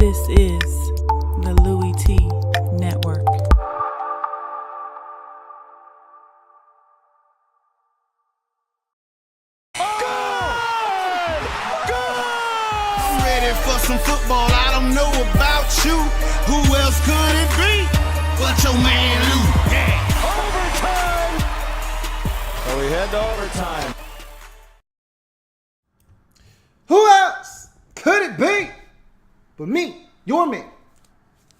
This is the Louie T Network. I'm ready for some football. I don't know about you. Who else could it be but your man Lou? Yeah. Overtime! So we head to overtime. Who else could it be but me, your man,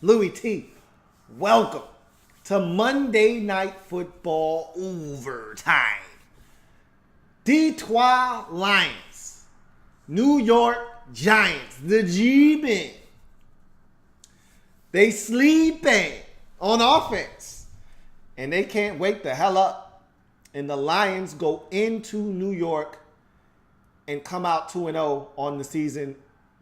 Louie T? Welcome to Monday Night Football Overtime. Detroit Lions, New York Giants, the G-Men. They sleeping on offense, and they can't wake the hell up. And the Lions go into New York and come out 2-0 on the season.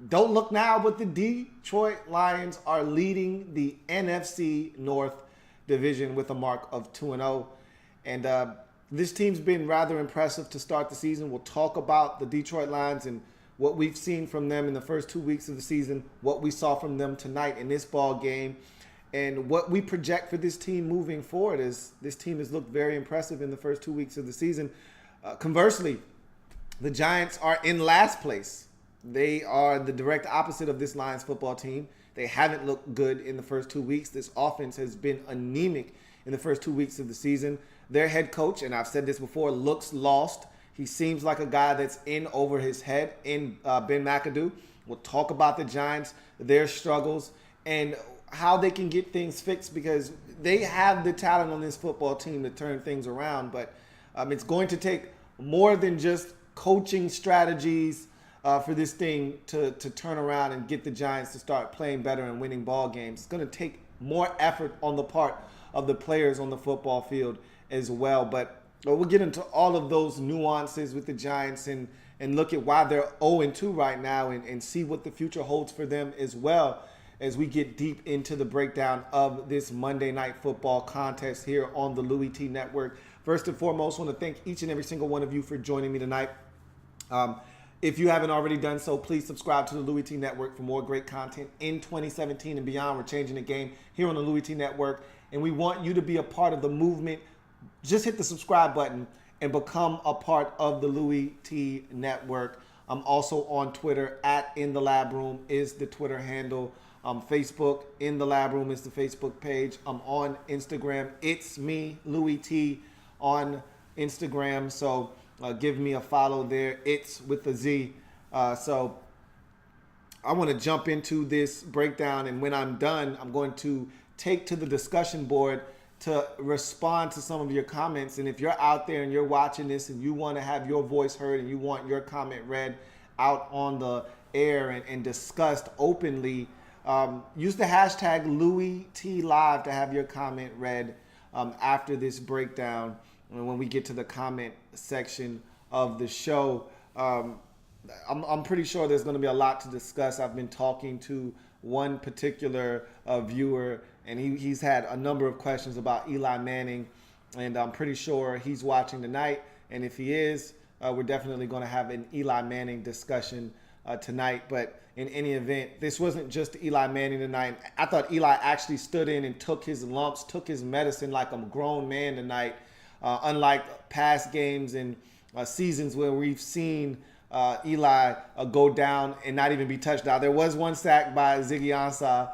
Don't look now, but the Detroit Lions are leading the NFC North division with a mark of 2-0. And this team's been rather impressive to start the season. We'll talk about the Detroit Lions and what we've seen from them in the first 2 weeks of the season, what we saw from them tonight in this ball game, and what we project for this team moving forward. Is this team has looked very impressive in the first 2 weeks of the season. Conversely, the Giants are in last place. They are the direct opposite of this Lions football team. They haven't looked good in the first 2 weeks. This offense has been anemic in the first 2 weeks of the season. Their head coach, and I've said this before, looks lost. He seems like a guy that's in over his head in Ben McAdoo. We'll talk about the Giants, their struggles, and how they can get things fixed, because they have the talent on this football team to turn things around. But it's going to take more than just coaching strategies for this thing to turn around and get the Giants to start playing better and winning ball games. It's going to take more effort on the part of the players on the football field as well. But we'll get into all of those nuances with the Giants and look at why they're 0-2 right now and see what the future holds for them as well as we get deep into the breakdown of this Monday Night Football contest here on the Louie T Network. First and foremost, I want to thank each and every single one of you for joining me tonight. If you haven't already done so, please subscribe to the Louie T Network for more great content in 2017 and beyond. We're changing the game here on the Louie T Network, and we want you to be a part of the movement. Just hit the subscribe button and become a part of the Louie T Network. I'm also on Twitter, at In the Lab Room is the Twitter handle. Facebook, In the Lab Room is the Facebook page. I'm on Instagram. It's me, Louie T, on Instagram. So give me a follow there. It's with a Z. So I want to jump into this breakdown, and when I'm done, I'm going to take to the discussion board to respond to some of your comments. And if you're out there and you're watching this and you want to have your voice heard and you want your comment read out on the air and discussed openly, use the hashtag LouieTLive to have your comment read after this breakdown. And when we get to the comment section of the show, I'm pretty sure there's going to be a lot to discuss. I've been talking to one particular viewer, and he's had a number of questions about Eli Manning, and I'm pretty sure he's watching tonight. And if he is, we're definitely going to have an Eli Manning discussion tonight. But in any event, this wasn't just Eli Manning tonight. I thought Eli actually stood in and took his lumps, took his medicine like a grown man tonight. Unlike past games and seasons where we've seen Eli go down and not even be touched. Now, there was one sack by Ziggy Ansah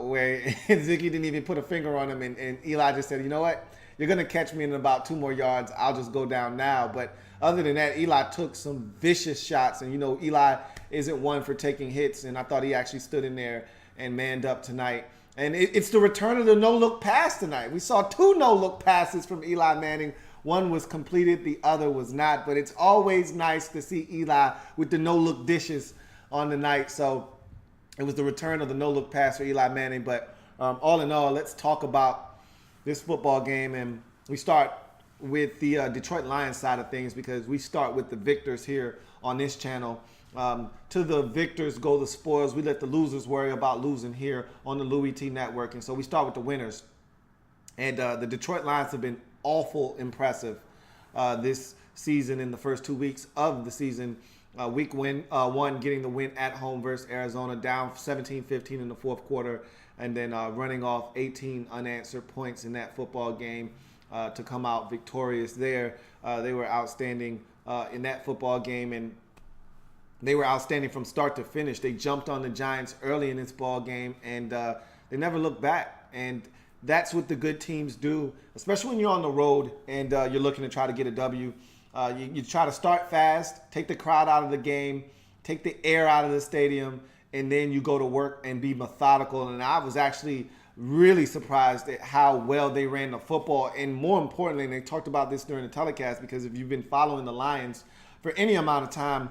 where Ziggy didn't even put a finger on him, and Eli just said, you know what, you're going to catch me in about 2 more yards. I'll just go down now. But other than that, Eli took some vicious shots, and Eli isn't one for taking hits, and I thought he actually stood in there and manned up tonight. And it's the return of the no-look pass tonight. We saw 2 no-look passes from Eli Manning. One was completed, the other was not. But it's always nice to see Eli with the no-look dishes on the night. So it was the return of the no-look pass for Eli Manning. But all in all, let's talk about this football game. And we start with the Detroit Lions side of things, because we start with the victors here on this channel. To the victors go the spoils. We let the losers worry about losing here on the Louie T Network. And so we start with the winners. And the Detroit Lions have been awful impressive this season in the first 2 weeks of the season. Week one, getting the win at home versus Arizona, down 17-15 in the fourth quarter, and then running off 18 unanswered points in that football game to come out victorious there. They were outstanding in that football game, and they were outstanding from start to finish. They jumped on the Giants early in this ball game, and they never looked back. And that's what the good teams do, especially when you're on the road and you're looking to try to get a W. You try to start fast, take the crowd out of the game, take the air out of the stadium, and then you go to work and be methodical. And I was actually really surprised at how well they ran the football. And more importantly, and they talked about this during the telecast, because if you've been following the Lions for any amount of time,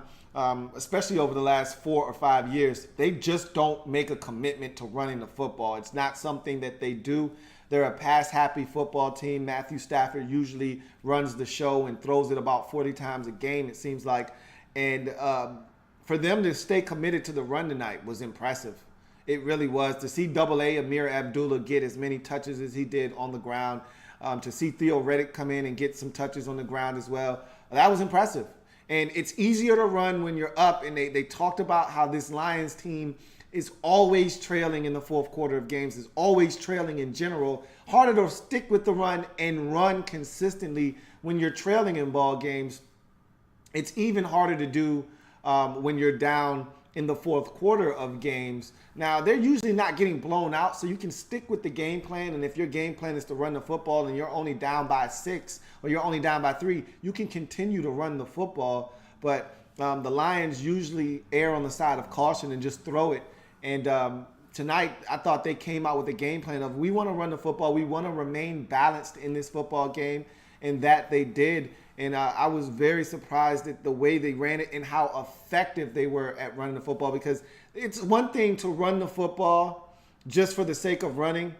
especially over the last 4 or 5 years, they just don't make a commitment to running the football. It's not something that they do. They're a pass-happy football team. Matthew Stafford usually runs the show and throws it about 40 times a game, it seems like. And for them to stay committed to the run tonight was impressive. It really was. To see AA Amir Abdullah get as many touches as he did on the ground, to see Theo Riddick come in and get some touches on the ground as well, that was impressive. And it's easier to run when you're up. And they talked about how this Lions team is always trailing in the fourth quarter of games, is always trailing in general. Harder to stick with the run and run consistently when you're trailing in ball games. It's even harder to do when you're down in the fourth quarter of games. Now, they're usually not getting blown out, so you can stick with the game plan. And if your game plan is to run the football and you're only down by 6 or you're only down by 3, you can continue to run the football. But the Lions usually err on the side of caution and just throw it. And tonight, I thought they came out with a game plan of, we want to run the football. We want to remain balanced in this football game, and that they did. And I was very surprised at the way they ran it and how effective they were at running the football, because it's one thing to run the football just for the sake of running,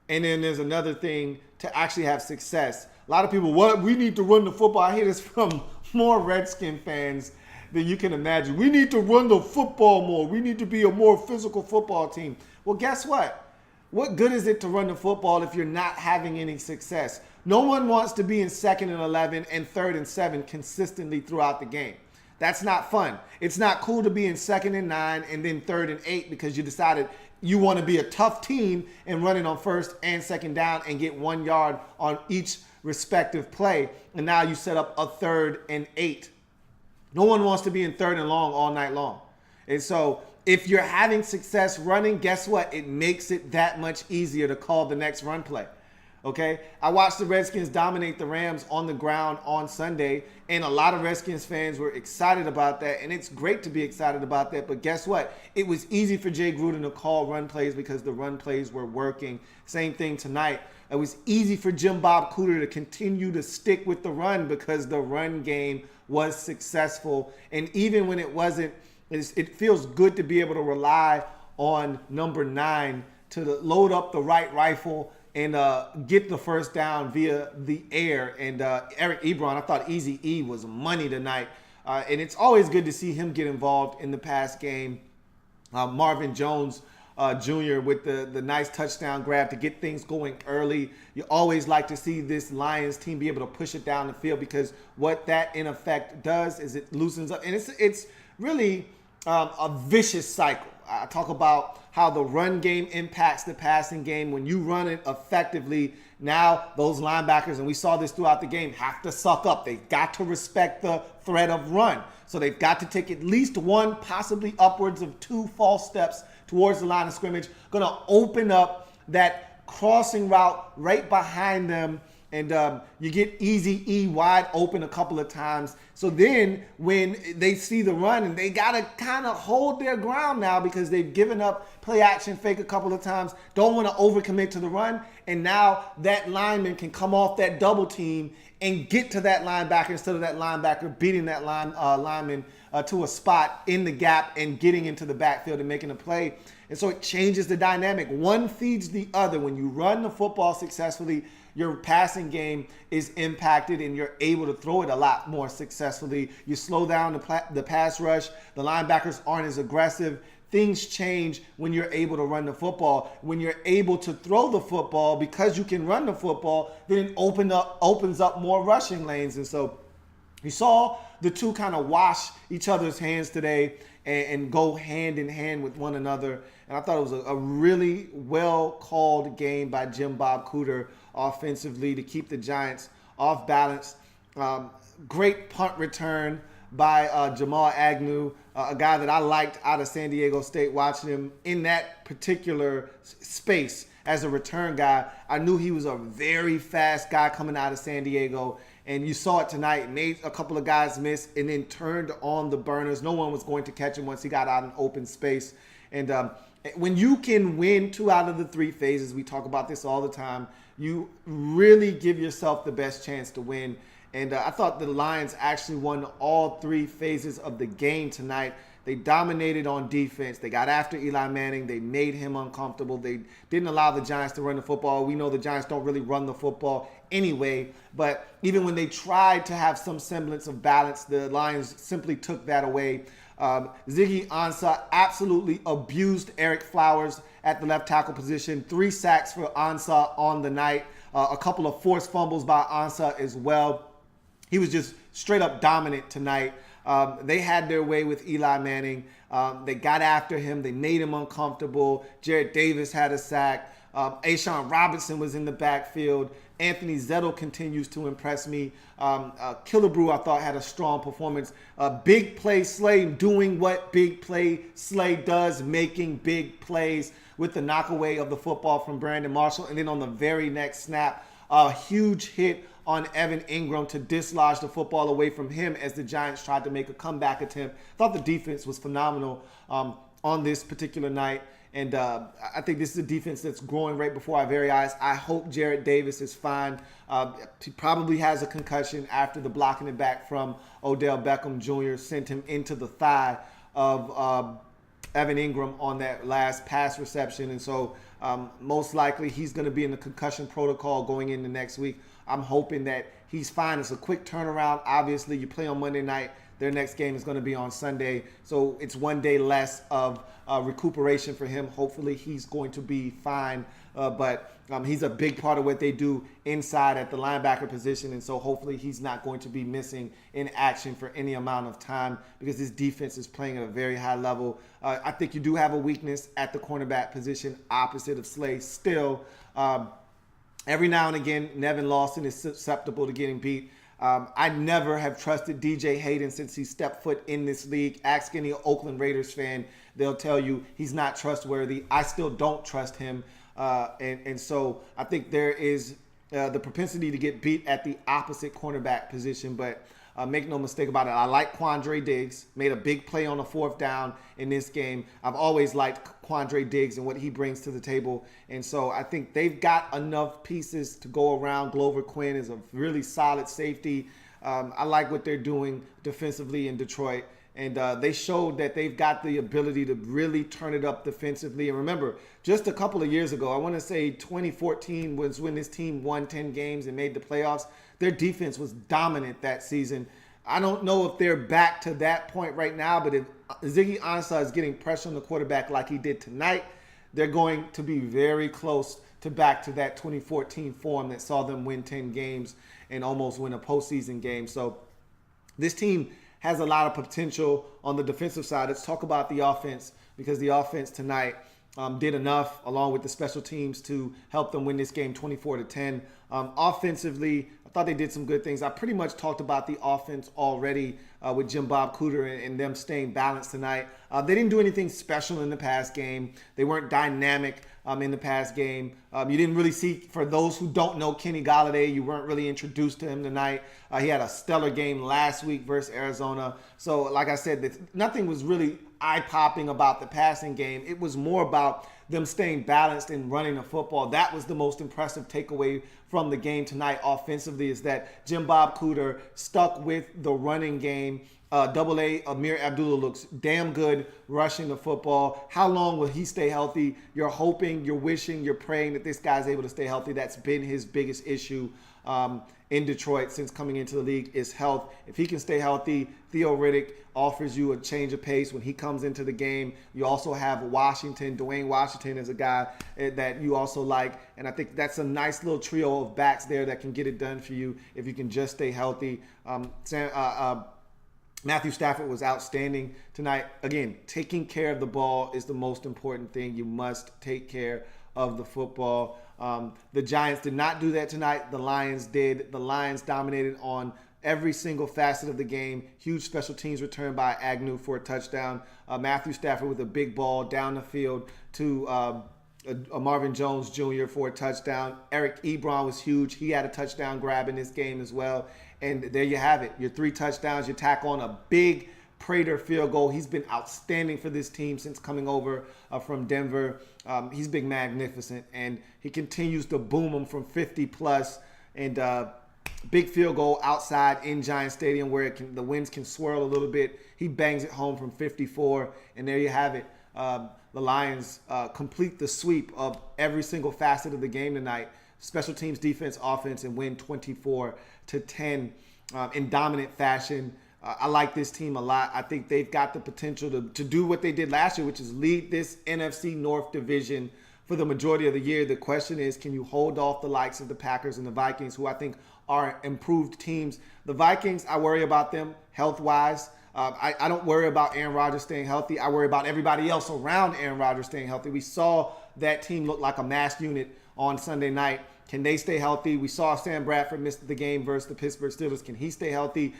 and then there's another thing to actually have success. A lot of people, we need to run the football. I hear this from more Redskin fans than you can imagine. We need to run the football more. We need to be a more physical football team. Well, guess what? What good is it to run the football if you're not having any success? No one wants to be in 2nd and 11 and 3rd and 7 consistently throughout the game. That's not fun. It's not cool to be in 2nd and 9 and then 3rd and 8 because you decided you want to be a tough team and running on 1st and 2nd down and get 1 yard on each respective play. And now you set up a 3rd and 8. No one wants to be in 3rd and long all night long. And so if you're having success running, guess what? It makes it that much easier to call the next run play. Okay? I watched the Redskins dominate the Rams on the ground on Sunday, and a lot of Redskins fans were excited about that, and it's great to be excited about that. But guess what? It was easy for Jay Gruden to call run plays because the run plays were working. Same thing tonight. It was easy for Jim Bob Cooter to continue to stick with the run because the run game was successful. And even when it wasn't, it feels good to be able to rely on number 9 to load up the right rifle and get the first down via the air. And Eric Ebron, I thought Easy E was money tonight. And it's always good to see him get involved in the pass game. Marvin Jones Jr. with the nice touchdown grab to get things going early. You always like to see this Lions team be able to push it down the field, because what that in effect does is it loosens up. And it's really a vicious cycle. I talk about how the run game impacts the passing game. When you run it effectively, now those linebackers, and we saw this throughout the game, have to suck up. They've got to respect the threat of run. So they've got to take at least 1, possibly upwards of 2 false steps towards the line of scrimmage. Going to open up that crossing route right behind them. And you get Easy E wide open a couple of times. So then when they see the run, and they got to kind of hold their ground now because they've given up play action fake a couple of times, don't want to overcommit to the run. And now that lineman can come off that double team and get to that linebacker instead of that linebacker beating that lineman to a spot in the gap and getting into the backfield and making a play. And so it changes the dynamic. One feeds the other. When you run the football successfully, your passing game is impacted and you're able to throw it a lot more successfully. You slow down the pass rush. The linebackers aren't as aggressive. Things change when you're able to run the football. When you're able to throw the football, because you can run the football, then it opens up more rushing lanes. And so You saw the two kind of wash each other's hands today and go hand in hand with one another. And I thought it was a really well-called game by Jim Bob Cooter offensively to keep the Giants off balance. Great punt return by Jamal Agnew, a guy that I liked out of San Diego State, watching him in that particular space as a return guy. I knew he was a very fast guy coming out of San Diego. And you saw it tonight, made a couple of guys miss and then turned on the burners. No one was going to catch him once he got out in open space. And when you can win 2 out of the 3 phases, we talk about this all the time, you really give yourself the best chance to win. And I thought the Lions actually won all 3 phases of the game tonight. They dominated on defense. They got after Eli Manning. They made him uncomfortable. They didn't allow the Giants to run the football. We know the Giants don't really run the football anyway. But even when they tried to have some semblance of balance, the Lions simply took that away. Ziggy Ansah absolutely abused Eric Flowers at the left tackle position. 3 sacks for Ansah on the night. A couple of forced fumbles by Ansah as well. He was just straight up dominant tonight. They had their way with Eli Manning. They got after him. They made him uncomfortable. Jarrett Davis had a sack. Ashawn Robinson was in the backfield. Anthony Zettel continues to impress me. Killebrew, I thought, had a strong performance. Big play Slay doing what big play Slay does, making big plays with the knockaway of the football from Brandon Marshall. And then on the very next snap, a huge hit on Evan Ingram to dislodge the football away from him as the Giants tried to make a comeback attempt. I thought the defense was phenomenal on this particular night. And I think this is a defense that's growing right before our very eyes. I hope Jarrett Davis is fine. He probably has a concussion after the blocking it back from Odell Beckham Jr. sent him into the thigh of Evan Ingram on that last pass reception. And so most likely he's going to be in the concussion protocol going into next week. I'm hoping that he's fine. It's a quick turnaround. Obviously, you play on Monday night. Their next game is going to be on Sunday. So it's 1 day less of recuperation for him. Hopefully, he's going to be fine. But he's a big part of what they do inside at the linebacker position. And so hopefully he's not going to be missing in action for any amount of time because this defense is playing at a very high level. I think you do have a weakness at the cornerback position opposite of Slay still. Every now and again, Nevin Lawson is susceptible to getting beat. I never have trusted DJ Hayden since he stepped foot in this league. Ask any Oakland Raiders fan. They'll tell you he's not trustworthy. I still don't trust him. And so I think there is the propensity to get beat at the opposite cornerback position. But make no mistake about it, I like Quandre Diggs. Made a big play on the 4th down in this game. I've always liked Quandre Diggs and what he brings to the table. And so I think they've got enough pieces to go around. Glover Quinn is a really solid safety. I like what they're doing defensively in Detroit. And they showed that they've got the ability to really turn it up defensively. And remember, just a couple of years ago, I want to say 2014 was when this team won 10 games and made the playoffs. Their defense was dominant that season. I don't know if they're back to that point right now, but if Ziggy Ansah is getting pressure on the quarterback like he did tonight, they're going to be very close to back to that 2014 form that saw them win 10 games and almost win a postseason game. So this team has a lot of potential on the defensive side. Let's talk about the offense because the offense tonight did enough along with the special teams to help them win this game 24-10. Offensively, I thought they did some good things. I pretty much talked about the offense already with Jim Bob Cooter and them staying balanced tonight. They didn't do anything special in the past game. They weren't dynamic in the past game. You didn't really see, for those who don't know Kenny Golladay, you weren't really introduced to him tonight. He had a stellar game last week versus Arizona. So like I said, nothing was really eye-popping about the passing game. It was more about them staying balanced and running the football. That was the most impressive takeaway from the game tonight offensively, is that Jim Bob Cooter stuck with the running game. Double A, Amir Abdullah looks damn good rushing the football. How long will he stay healthy? You're hoping, you're wishing, you're praying that this guy's able to stay healthy. That's been his biggest issue in Detroit since coming into the league is health. If he can stay healthy, Theo Riddick offers you a change of pace when he comes into the game. You also have Washington. Dwayne Washington is a guy that you also like. And I think that's a nice little trio of backs there that can get it done for you if you can just stay healthy. Matthew Stafford was outstanding tonight. Again, taking care of the ball is the most important thing. You must take care of the football. The Giants did not do that tonight. The Lions did. The Lions dominated on every single facet of the game. Huge special teams return by Agnew for a touchdown. Matthew Stafford with a big ball down the field to Marvin Jones Jr. for a touchdown. Eric Ebron was huge. He had a touchdown grab in this game as well. And there you have it. Your 3 touchdowns. You tack on a big Prater field goal. He's been outstanding for this team since coming over from Denver. He's been magnificent, and he continues to boom them from 50 plus. And big field goal outside in Giant Stadium where the winds can swirl a little bit. He bangs it home from 54, and there you have it. The Lions complete the sweep of every single facet of the game tonight. Special teams, defense, offense, and win 24-10 in dominant fashion. I like this team a lot. I think they've got the potential to do what they did last year, which is lead this NFC North division for the majority of the year. The question is, can you hold off the likes of the Packers and the Vikings, who I think are improved teams? The Vikings, I worry about them health-wise. I don't worry about Aaron Rodgers staying healthy. I worry about everybody else around Aaron Rodgers staying healthy. We saw that team look like a mass unit on Sunday night. Can they stay healthy? We saw Sam Bradford miss the game versus the Pittsburgh Steelers. Can he stay healthy?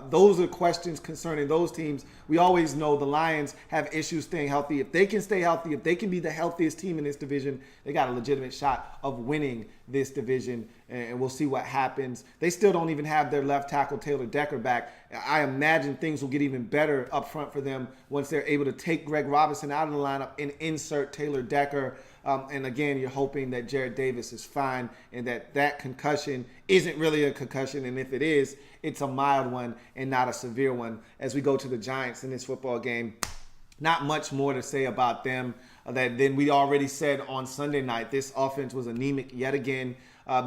Those are questions concerning those teams. We always know the Lions have issues staying healthy. If they can stay healthy, if they can be the healthiest team in this division, they got a legitimate shot of winning this division, and we'll see what happens. They still don't even have their left tackle, Taylor Decker, back. I imagine things will get even better up front for them once they're able to take Greg Robinson out of the lineup and insert Taylor Decker. And again, you're hoping that Jared Davis is fine and that concussion isn't really a concussion. And if it is, it's a mild one and not a severe one. As we go to the Giants in this football game, not much more to say about them than we already said on Sunday night. This offense was anemic yet again.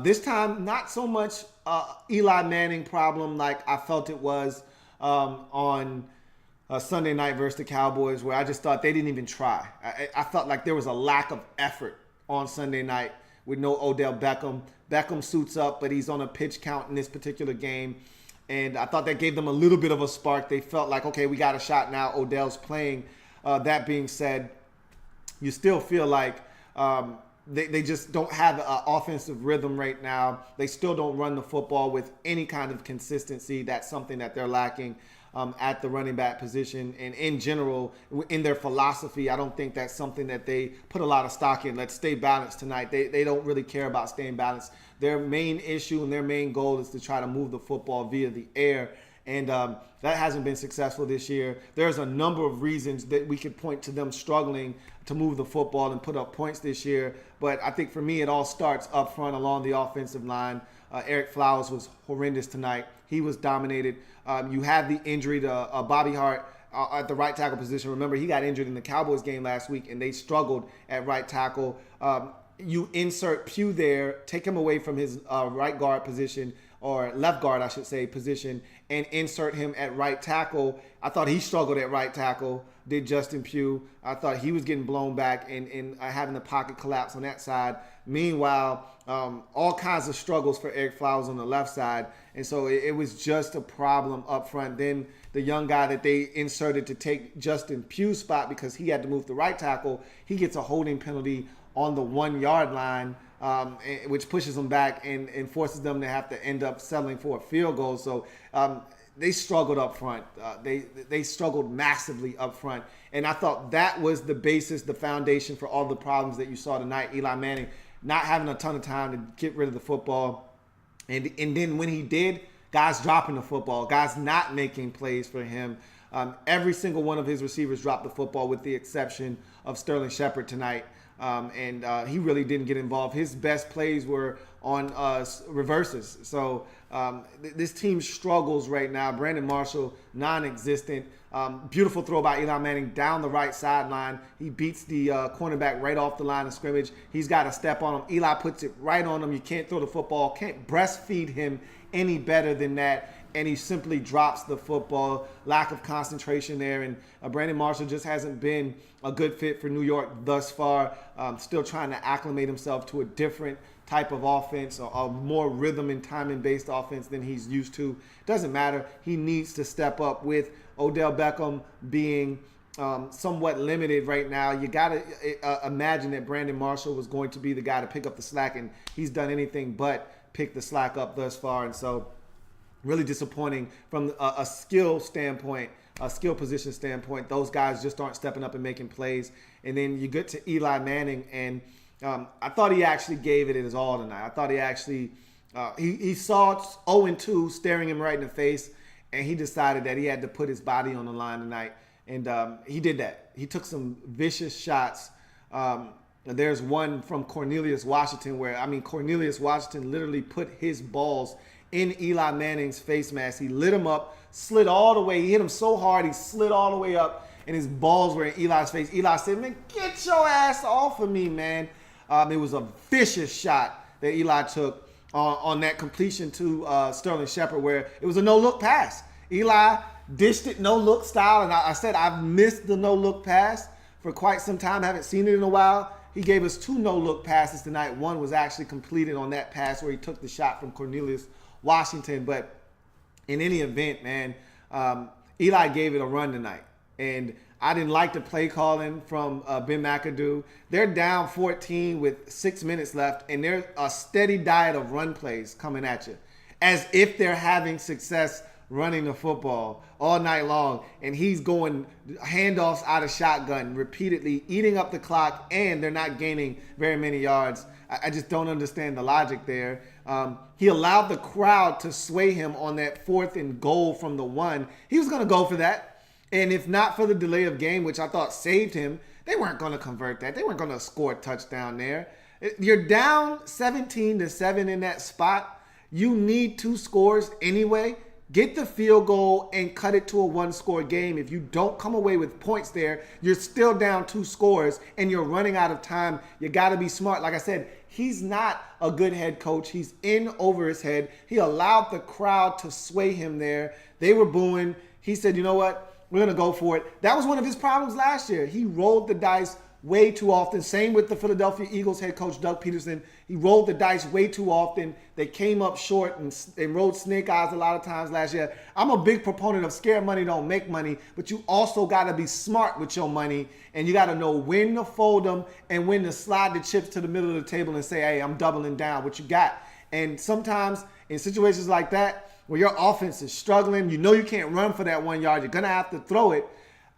This time, not so much Eli Manning problem like I felt it was on Sunday night versus the Cowboys, where I just thought they didn't even try. I felt like there was a lack of effort on Sunday night with no Odell Beckham. Beckham suits up, but he's on a pitch count in this particular game. And I thought that gave them a little bit of a spark. They felt like, okay, we got a shot now. Odell's playing. That being said, you still feel like they just don't have an offensive rhythm right now. They still don't run the football with any kind of consistency. That's something that they're lacking at the running back position. And in general, in their philosophy, I don't think that's something that they put a lot of stock in. Let's stay balanced tonight. They don't really care about staying balanced. Their main issue and their main goal is to try to move the football via the air. And that hasn't been successful this year. There's a number of reasons that we could point to them struggling to move the football and put up points this year. But I think for me, it all starts up front along the offensive line. Eric Flowers was horrendous tonight. He was dominated. You have the injury to Bobby Hart at the right tackle position. Remember, he got injured in the Cowboys game last week, and they struggled at right tackle. You insert Pugh there, take him away from his right guard position, or left guard, I should say, position, and insert him at right tackle. I thought he struggled at right tackle, did Justin Pugh. I thought he was getting blown back and having the pocket collapse on that side. Meanwhile, all kinds of struggles for Eric Flowers on the left side. And so it was just a problem up front. Then the young guy that they inserted to take Justin Pugh's spot because he had to move to right tackle, he gets a holding penalty on the 1 yard line, which pushes them back and forces them to have to end up settling for a field goal. So they struggled up front. They struggled massively up front. And I thought that was the basis, the foundation for all the problems that you saw tonight. Eli Manning not having a ton of time to get rid of the football. And then when he did, guys dropping the football, guys not making plays for him. Every single one of his receivers dropped the football with the exception of Sterling Shepard tonight. and he really didn't get involved. His best plays were on reverses. So this team struggles right now. Brandon Marshall, non-existent. Beautiful throw by Eli Manning down the right sideline. He beats the cornerback right off the line of scrimmage. He's got a step on him. Eli puts it right on him. You can't throw the football. Can't breastfeed him any better than that. And he simply drops the football. Lack of concentration there. And Brandon Marshall just hasn't been a good fit for New York thus far. Still trying to acclimate himself to a different type of offense, or a more rhythm and timing-based offense than he's used to. Doesn't matter. He needs to step up. With Odell Beckham being somewhat limited right now, you got to imagine that Brandon Marshall was going to be the guy to pick up the slack, and he's done anything but pick the slack up thus far. And so really disappointing from a skill standpoint, a skill position standpoint. Those guys just aren't stepping up and making plays. And then you get to Eli Manning, and I thought he actually gave it his all tonight. I thought he actually he saw 0-2 staring him right in the face, and he decided that he had to put his body on the line tonight. And he did that. He took some vicious shots. There's one from Cornelius Washington where, Cornelius Washington literally put his balls in Eli Manning's face mask. He lit him up, slid all the way. He hit him so hard, he slid all the way up, and his balls were in Eli's face. Eli said, "Man, get your ass off of me, man." It was a vicious shot that Eli took on that completion to Sterling Shepard, where it was a no-look pass. Eli dished it no-look style, and I said I've missed the no-look pass for quite some time. I haven't seen it in a while. He gave us 2 no-look passes tonight. One was actually completed on that pass where he took the shot from Cornelius Washington. But in any event, man, Eli gave it a run tonight. And I didn't like the play calling from Ben McAdoo. They're down 14 with 6 minutes left, and there's a steady diet of run plays coming at you, as if they're having success running the football all night long. And he's going handoffs out of shotgun repeatedly, eating up the clock, and they're not gaining very many yards. I just don't understand the logic there. He allowed the crowd to sway him on that 4th and goal from the 1. He was going to go for that. And if not for the delay of game, which I thought saved him, they weren't going to convert that. They weren't going to score a touchdown there. You're down 17-7 in that spot. You need 2 scores anyway. Get the field goal and cut it to a 1-score game. If you don't come away with points there, you're still down 2 scores and you're running out of time. You got to be smart. Like I said, he's not a good head coach. He's in over his head. He allowed the crowd to sway him there. They were booing. He said, you know what? We're going to go for it. That was one of his problems last year. He rolled the dice way too often. Same with the Philadelphia Eagles head coach, Doug Peterson. He rolled the dice way too often. They came up short and rolled snake eyes a lot of times last year. I'm a big proponent of scared money don't make money, but you also got to be smart with your money, and you got to know when to fold them and when to slide the chips to the middle of the table and say, hey, I'm doubling down what you got. And sometimes in situations like that, where your offense is struggling, you know you can't run for that 1 yard, you're going to have to throw it.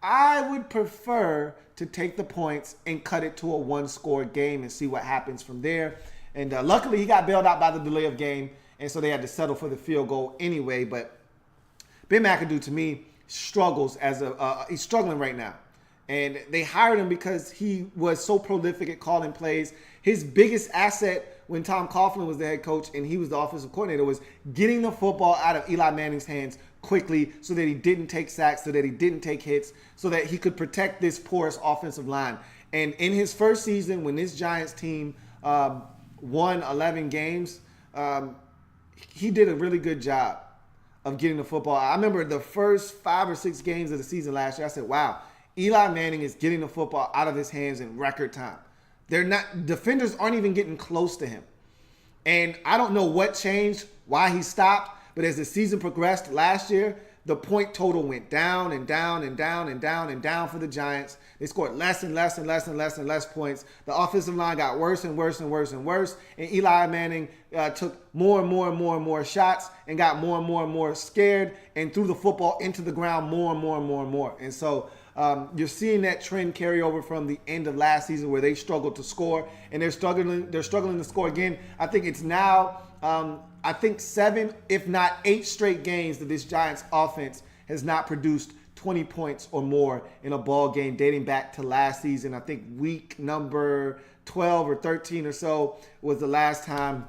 I would prefer to take the points and cut it to a 1-score game and see what happens from there. And luckily, he got bailed out by the delay of game, and so they had to settle for the field goal anyway. But Ben McAdoo, to me, struggles he's struggling right now. And they hired him because he was so prolific at calling plays. His biggest asset when Tom Coughlin was the head coach and he was the offensive coordinator was getting the football out of Eli Manning's hands quickly so that he didn't take sacks, so that he didn't take hits, so that he could protect this porous offensive line. And in his first season, when this Giants team won 11 games, he did a really good job of getting the football. I remember the first 5 or 6 games of the season last year, I said, wow, Eli Manning is getting the football out of his hands in record time. Defenders aren't even getting close to him. And I don't know what changed, why he stopped, but as the season progressed last year, the point total went down and down and down and down and down for the Giants. They scored less and less and less and less and less points. The offensive line got worse and worse and worse and worse. And Eli Manning took more and more and more and more shots and got more and more and more scared and threw the football into the ground more and more and more and more. And so you're seeing that trend carry over from the end of last season where they struggled to score, and they're struggling to score again. I think it's now 7, if not 8 straight games that this Giants offense has not produced 20 points or more in a ball game dating back to last season. I think week number 12 or 13 or so was the last time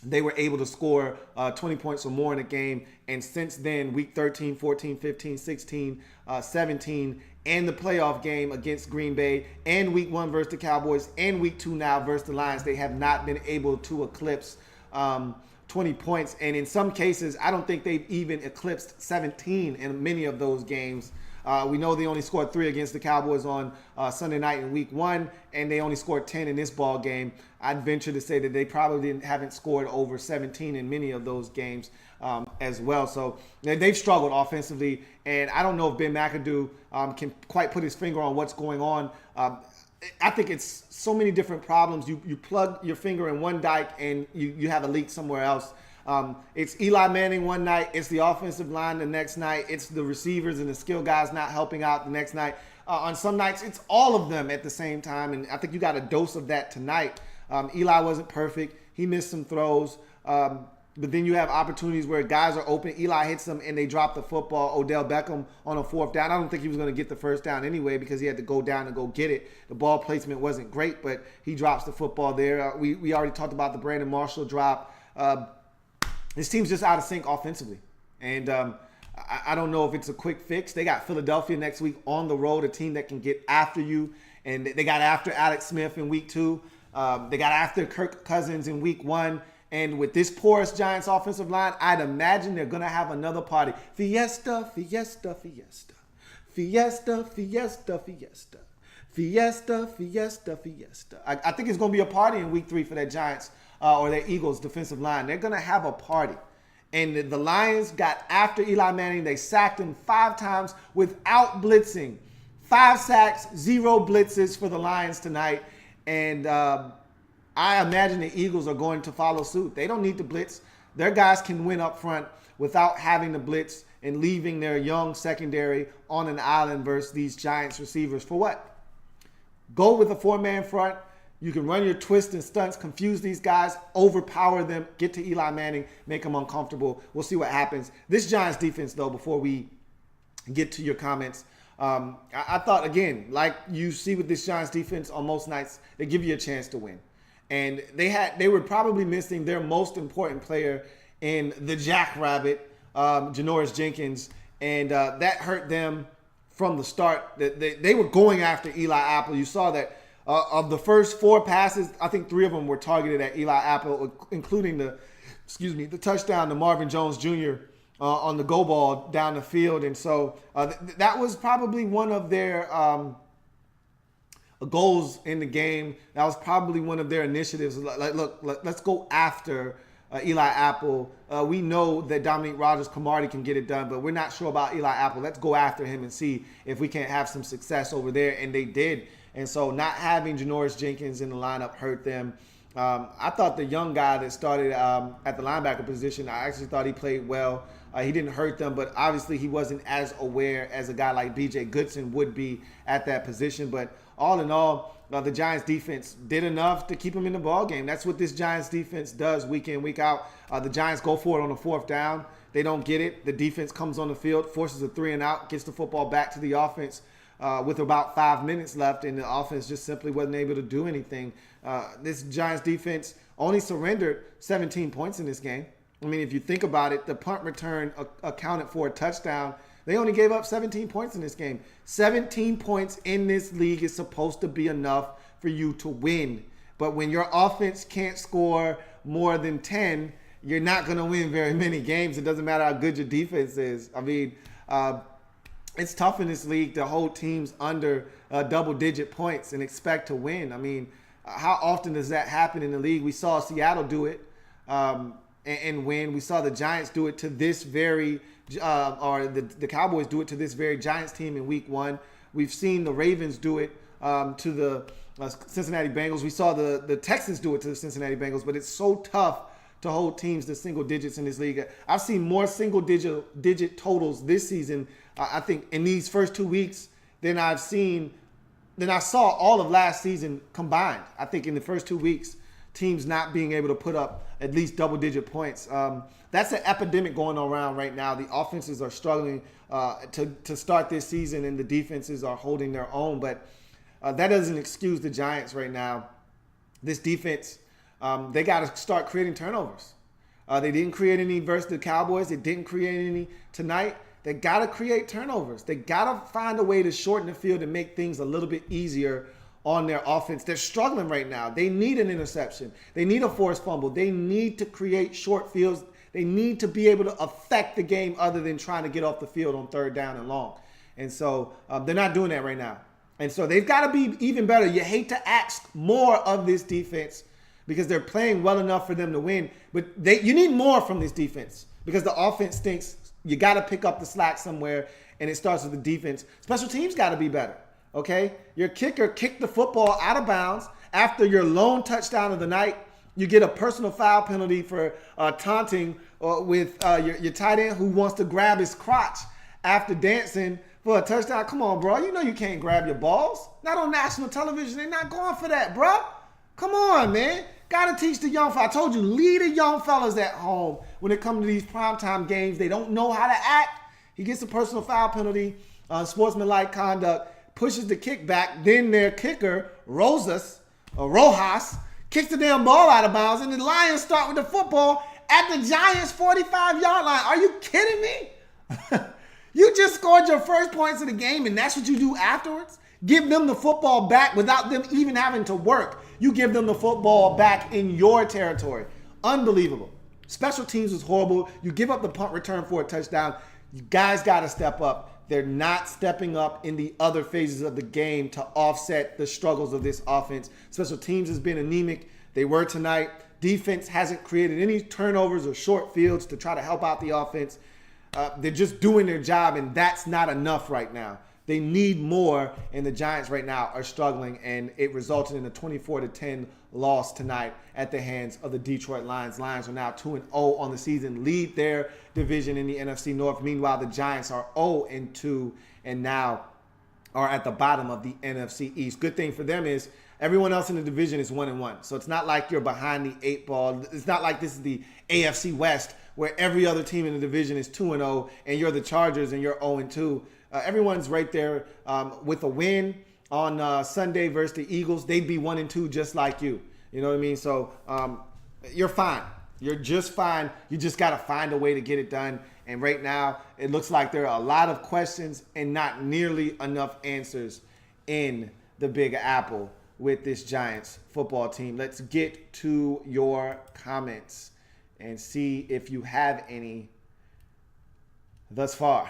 they were able to score 20 points or more in a game. And since then, week 13, 14, 15, 16, 17, and the playoff game against Green Bay, and week 1 versus the Cowboys, and week 2 now versus the Lions, they have not been able to eclipse 20 points. And in some cases, I don't think they've even eclipsed 17 in many of those games. We know they only scored 3 against the Cowboys on Sunday night in week 1, and they only scored 10 in this ball game. I'd venture to say that they probably haven't scored over 17 in many of those games as well. So they've struggled offensively, and I don't know if Ben McAdoo can quite put his finger on what's going on. I think it's so many different problems. You plug your finger in one dike and you have a leak somewhere else. It's Eli Manning one night. It's the offensive line the next night. It's the receivers and the skill guys not helping out the next night. On some nights, it's all of them at the same time. And I think you got a dose of that tonight. Eli wasn't perfect. He missed some throws. But then you have opportunities where guys are open. Eli hits them and they drop the football. Odell Beckham on a 4th down. I don't think he was going to get the first down anyway because he had to go down and go get it. The ball placement wasn't great, but he drops the football there. We already talked about the Brandon Marshall drop. This team's just out of sync offensively. And I don't know if it's a quick fix. They got Philadelphia next week on the road, a team that can get after you. And they got after Alex Smith in week 2. They got after Kirk Cousins in week 1. And with this porous Giants offensive line, I'd imagine they're going to have another party. Fiesta, fiesta, fiesta. Fiesta, fiesta, fiesta. Fiesta, fiesta, fiesta. I think it's going to be a party in week 3 for that Giants or their Eagles defensive line. They're going to have a party. And the Lions got after Eli Manning. They sacked him 5 times without blitzing. 5 sacks, 0 blitzes for the Lions tonight. And I imagine the Eagles are going to follow suit. They don't need to blitz. Their guys can win up front without having to blitz and leaving their young secondary on an island versus these Giants receivers. For what? Go with a 4-man front. You can run your twists and stunts, confuse these guys, overpower them, get to Eli Manning, make them uncomfortable. We'll see what happens. This Giants defense, though, before we get to your comments, I thought, again, like you see with this Giants defense on most nights, they give you a chance to win. And they were probably missing their most important player in the Jackrabbit, Janoris Jenkins, and that hurt them from the start. They were going after Eli Apple. You saw that of the first 4 passes, I think 3 of them were targeted at Eli Apple, including the touchdown to Marvin Jones Jr. On the go ball down the field. And so that was probably one of their goals in the game. That was probably one of their initiatives. Like, look, let's go after Eli Apple. We know that Dominique Rodgers-Cromartie can get it done, but we're not sure about Eli Apple. Let's go after him and see if we can't have some success over there. And they did. And so not having Janoris Jenkins in the lineup hurt them. I thought the young guy that started at the linebacker position, I actually thought he played well. He didn't hurt them, but obviously he wasn't as aware as a guy like B.J. Goodson would be at that position. But all in all, the Giants defense did enough to keep them in the ballgame. That's what this Giants defense does week in, week out. The Giants go for it on the 4th down. They don't get it. The defense comes on the field, forces a 3 and out, gets the football back to the offense with about 5 minutes left, and the offense just simply wasn't able to do anything. This Giants defense only surrendered 17 points in this game. I mean, if you think about it, the punt return accounted for a touchdown. They only gave up 17 points in this game. 17 points in this league is supposed to be enough for you to win. But when your offense can't score more than 10, you're not going to win very many games. It doesn't matter how good your defense is. I mean, it's tough in this league to hold teams under double-digit points and expect to win. I mean, how often does that happen in the league? We saw Seattle do it and win. We saw the Giants do it to this very or the Cowboys do it to this very Giants team in week 1. We've seen the Ravens do it to the Cincinnati Bengals. We saw the Texans do it to the Cincinnati Bengals, but it's so tough to hold teams to single digits in this league. I've seen more single digit totals this season, I think, in these first 2 weeks than I saw all of last season combined. I think in the first 2 weeks. teams not being able to put up at least double-digit points. That's an epidemic going around right now. The offenses are struggling to start this season, and the defenses are holding their own. But that doesn't excuse the Giants right now. This defense, they got to start creating turnovers. They didn't create any versus the Cowboys. They didn't create any tonight. They got to create turnovers. They got to find a way to shorten the field and make things a little bit easier on their offense. They're struggling right now. They need an interception. They need a forced fumble. They need to create short fields. They need to be able to affect the game other than trying to get off the field on third down and long. And so they're not doing that right now. And so they've got to be even better. You hate to ask more of this defense because they're playing well enough for them to win. But you need more from this defense because the offense stinks. You got to pick up the slack somewhere, and it starts with the defense. Special teams got to be better, okay? Your kicker kicked the football out of bounds after your lone touchdown of the night. You get a personal foul penalty for taunting with your tight end who wants to grab his crotch after dancing for a touchdown. Come on, bro. You know you can't grab your balls. Not on national television. They're not going for that, bro. Come on, man. Got to teach the young fellas. I told you, lead the young fellas at home when it comes to these primetime games. They don't know how to act. He gets a personal foul penalty, sportsmanlike conduct, pushes the kick back. Then their kicker, Rojas, kicks the damn ball out of bounds, and the Lions start with the football at the Giants' 45-yard line. Are you kidding me? You just scored your first points of the game, and that's what you do afterwards? Give them the football back without them even having to work. You give them the football back in your territory. Unbelievable. Special teams was horrible. You give up the punt return for a touchdown. You guys got to step up. They're not stepping up in the other phases of the game to offset the struggles of this offense. Special teams has been anemic. They were tonight. Defense hasn't created any turnovers or short fields to try to help out the offense. They're just doing their job, and that's not enough right now. They need more, and the Giants right now are struggling, and it resulted in a 24-10 loss tonight at the hands of the Detroit Lions. Lions are now 2-0 on the season, lead their division in the NFC North. Meanwhile, the Giants are 0-2 and now are at the bottom of the NFC East. Good thing for them is everyone else in the division is 1-1. So it's not like you're behind the 8 ball. It's not like this is the AFC West where every other team in the division is 2-0 and you're the Chargers and you're 0-2. Everyone's right there with a win on Sunday versus the Eagles. They'd be 1-2 just like you. You know what I mean? So you're fine. You're just fine. You just got to find a way to get it done. And right now, it looks like there are a lot of questions and not nearly enough answers in the Big Apple with this Giants football team. Let's get to your comments and see if you have any thus far.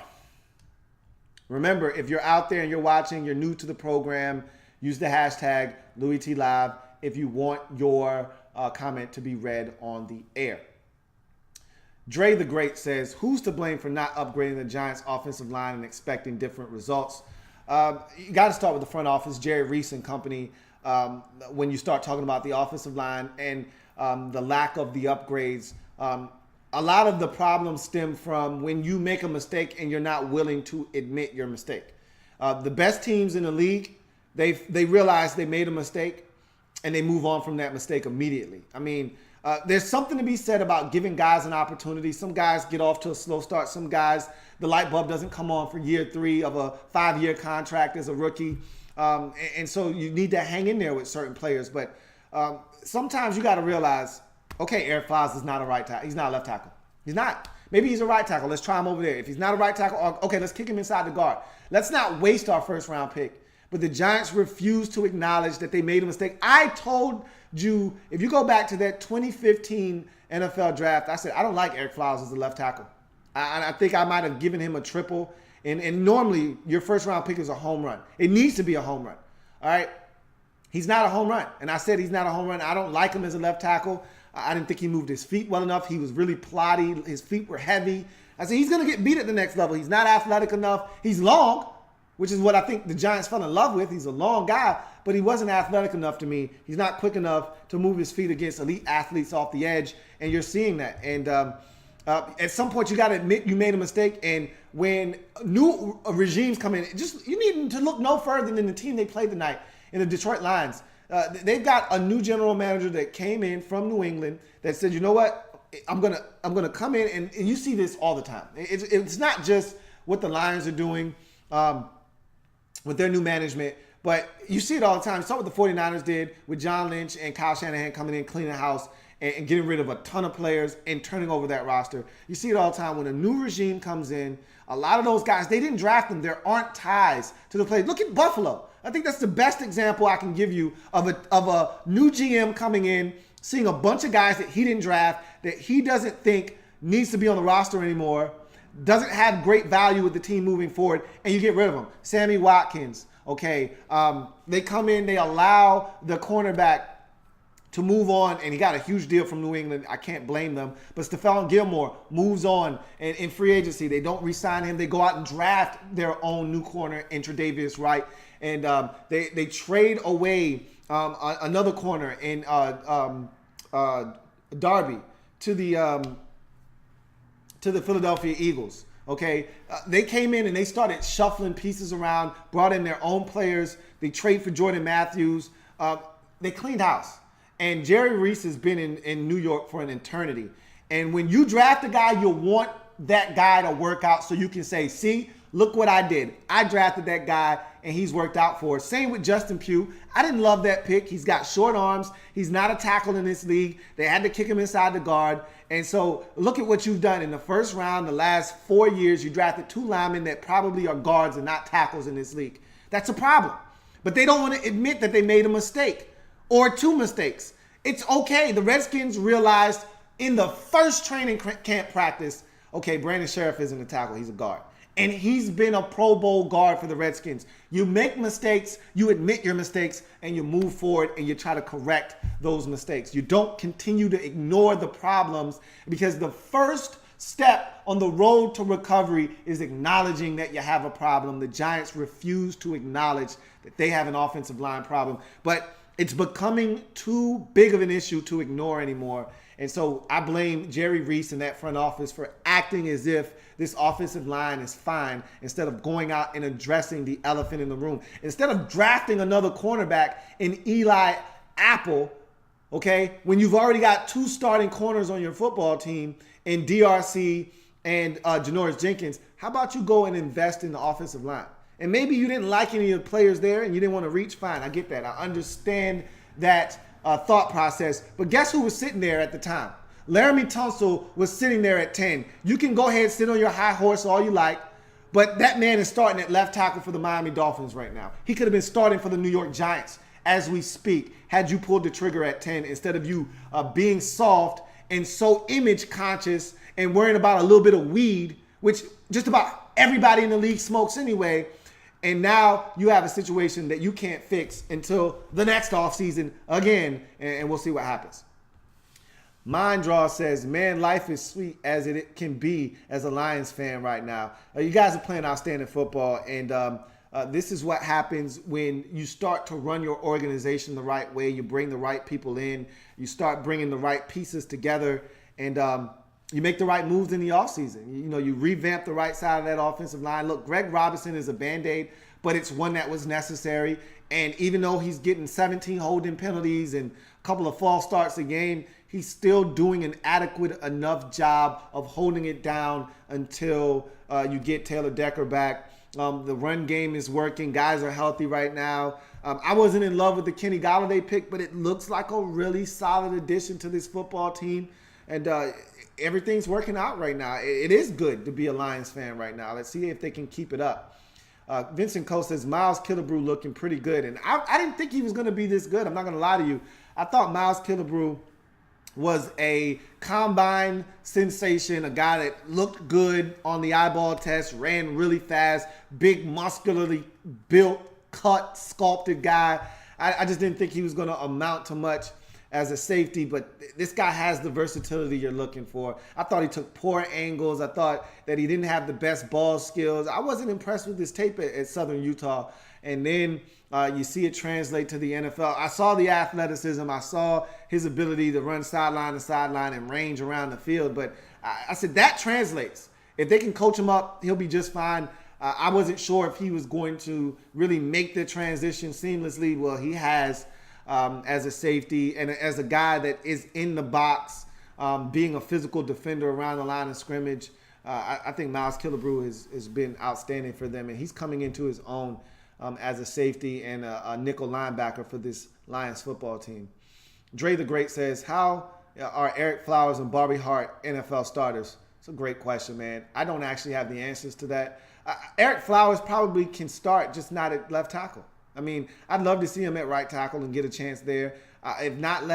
Remember, if you're out there and you're watching, you're new to the program, use the hashtag LouieTLive if you want your comment to be read on the air. Dre the Great says, who's to blame for not upgrading the Giants offensive line and expecting different results? You got to start with the front office, Jerry Reese and company, when you start talking about the offensive line and the lack of the upgrades. A lot of the problems stem from when you make a mistake and you're not willing to admit your mistake. The best teams in the league, they realize they made a mistake and they move on from that mistake immediately. I mean, there's something to be said about giving guys an opportunity. Some guys get off to a slow start. Some guys, the light bulb doesn't come on for year 3 of a 5-year contract as a rookie. And so you need to hang in there with certain players. But sometimes you got to realize, okay, Eric Flowers is not a right tackle. He's not a left tackle. He's not. Maybe he's a right tackle. Let's try him over there. If he's not a right tackle, okay, let's kick him inside the guard. Let's not waste our first-round pick. But the Giants refuse to acknowledge that they made a mistake. I told you, if you go back to that 2015 NFL draft, I said, I don't like Eric Flowers as a left tackle. I think I might have given him a triple. And normally, your first-round pick is a home run. It needs to be a home run. All right? He's not a home run. And I said he's not a home run. I don't like him as a left tackle. I didn't think he moved his feet well enough. He was really plotty. His feet were heavy. I said, he's going to get beat at the next level. He's not athletic enough. He's long, which is what I think the Giants fell in love with. He's a long guy, but he wasn't athletic enough to me. He's not quick enough to move his feet against elite athletes off the edge, and you're seeing that. And at some point, you got to admit you made a mistake. And when new regimes come in, you need to look no further than the team they played tonight in the Detroit Lions. They've got a new general manager that came in from New England that said, you know what, I'm gonna come in, and you see this all the time. It's not just what the Lions are doing with their new management, but you see it all the time. You saw what the 49ers did with John Lynch and Kyle Shanahan coming in, cleaning house, and getting rid of a ton of players and turning over that roster. You see it all the time when a new regime comes in. A lot of those guys, they didn't draft them. There aren't ties to the players. Look at Buffalo. I think that's the best example I can give you of a new GM coming in, seeing a bunch of guys that he didn't draft, that he doesn't think needs to be on the roster anymore, doesn't have great value with the team moving forward, and you get rid of them. Sammy Watkins, okay. They come in, they allow the cornerback to move on, and he got a huge deal from New England. I can't blame them. But Stephon Gilmore moves on and in free agency. They don't re-sign him. They go out and draft their own new corner in Tre'Davious Wright. And they trade away another corner in Darby to the Philadelphia Eagles. Okay, they came in and they started shuffling pieces around, brought in their own players. They trade for Jordan Matthews. They cleaned house. And Jerry Reese has been in New York for an eternity. And when you draft a guy, you want that guy to work out so you can say, see, look what I did. I drafted that guy, and he's worked out for us. Same with Justin Pugh. I didn't love that pick. He's got short arms. He's not a tackle in this league. They had to kick him inside the guard. And so look at what you've done in the first round. The last 4 years, you drafted 2 linemen that probably are guards and not tackles in this league. That's a problem. But they don't want to admit that they made a mistake or 2 mistakes. It's okay. The Redskins realized in the first training camp practice, okay, Brandon Sheriff isn't a tackle. He's a guard. And he's been a Pro Bowl guard for the Redskins. You make mistakes, you admit your mistakes, and you move forward and you try to correct those mistakes. You don't continue to ignore the problems, because the first step on the road to recovery is acknowledging that you have a problem. The Giants refuse to acknowledge that they have an offensive line problem. But it's becoming too big of an issue to ignore anymore. And so I blame Jerry Reese and that front office for acting as if this offensive line is fine, instead of going out and addressing the elephant in the room. Instead of drafting another cornerback in Eli Apple, okay, when you've already got 2 starting corners on your football team in DRC and Janoris Jenkins, how about you go and invest in the offensive line? And maybe you didn't like any of the players there and you didn't want to reach. Fine, I get that. I understand that thought process. But guess who was sitting there at the time? Laramie Tunsil was sitting there at 10. You can go ahead and sit on your high horse all you like, but that man is starting at left tackle for the Miami Dolphins right now. He could have been starting for the New York Giants as we speak had you pulled the trigger at 10, instead of you being soft and so image conscious and worrying about a little bit of weed, which just about everybody in the league smokes anyway. And now you have a situation that you can't fix until the next offseason again, and we'll see what happens. Mind Draw says, man, life is sweet as it can be as a Lions fan right now. You guys are playing outstanding football, and this is what happens when you start to run your organization the right way. You bring the right people in. You start bringing the right pieces together, and you make the right moves in the offseason. You know, you revamp the right side of that offensive line. Look, Greg Robinson is a Band-Aid, but it's one that was necessary. And even though he's getting 17 holding penalties and a couple of false starts a game, he's still doing an adequate enough job of holding it down until you get Taylor Decker back. The run game is working. Guys are healthy right now. I wasn't in love with the Kenny Golladay pick, but it looks like a really solid addition to this football team. And everything's working out right now. It is good to be a Lions fan right now. Let's see if they can keep it up. Vincent Cole says, Miles Killebrew looking pretty good. And I didn't think he was going to be this good. I'm not going to lie to you. I thought Miles Killebrew was a combine sensation, a guy that looked good on the eyeball test, ran really fast, big, muscularly built, cut, sculpted guy. I just didn't think he was going to amount to much as a safety, but this guy has the versatility you're looking for. I thought he took poor angles. I thought that he didn't have the best ball skills. I wasn't impressed with his tape at Southern Utah. And then you see it translate to the NFL. I saw the athleticism. I saw his ability to run sideline to sideline and range around the field. But I said that translates. If they can coach him up, he'll be just fine. I wasn't sure if he was going to really make the transition seamlessly. Well, he has. as a safety and as a guy that is in the box, being a physical defender around the line of scrimmage. I think Miles Killebrew has been outstanding for them, and he's coming into his own as a safety and a nickel linebacker for this Lions football team. Dre the Great says, how are Eric Flowers and Bobby Hart NFL starters? It's a great question, man. I don't actually have the answers to that. Eric Flowers probably can start, just not at left tackle. I mean, I'd love to see him at right tackle and get a chance there. If not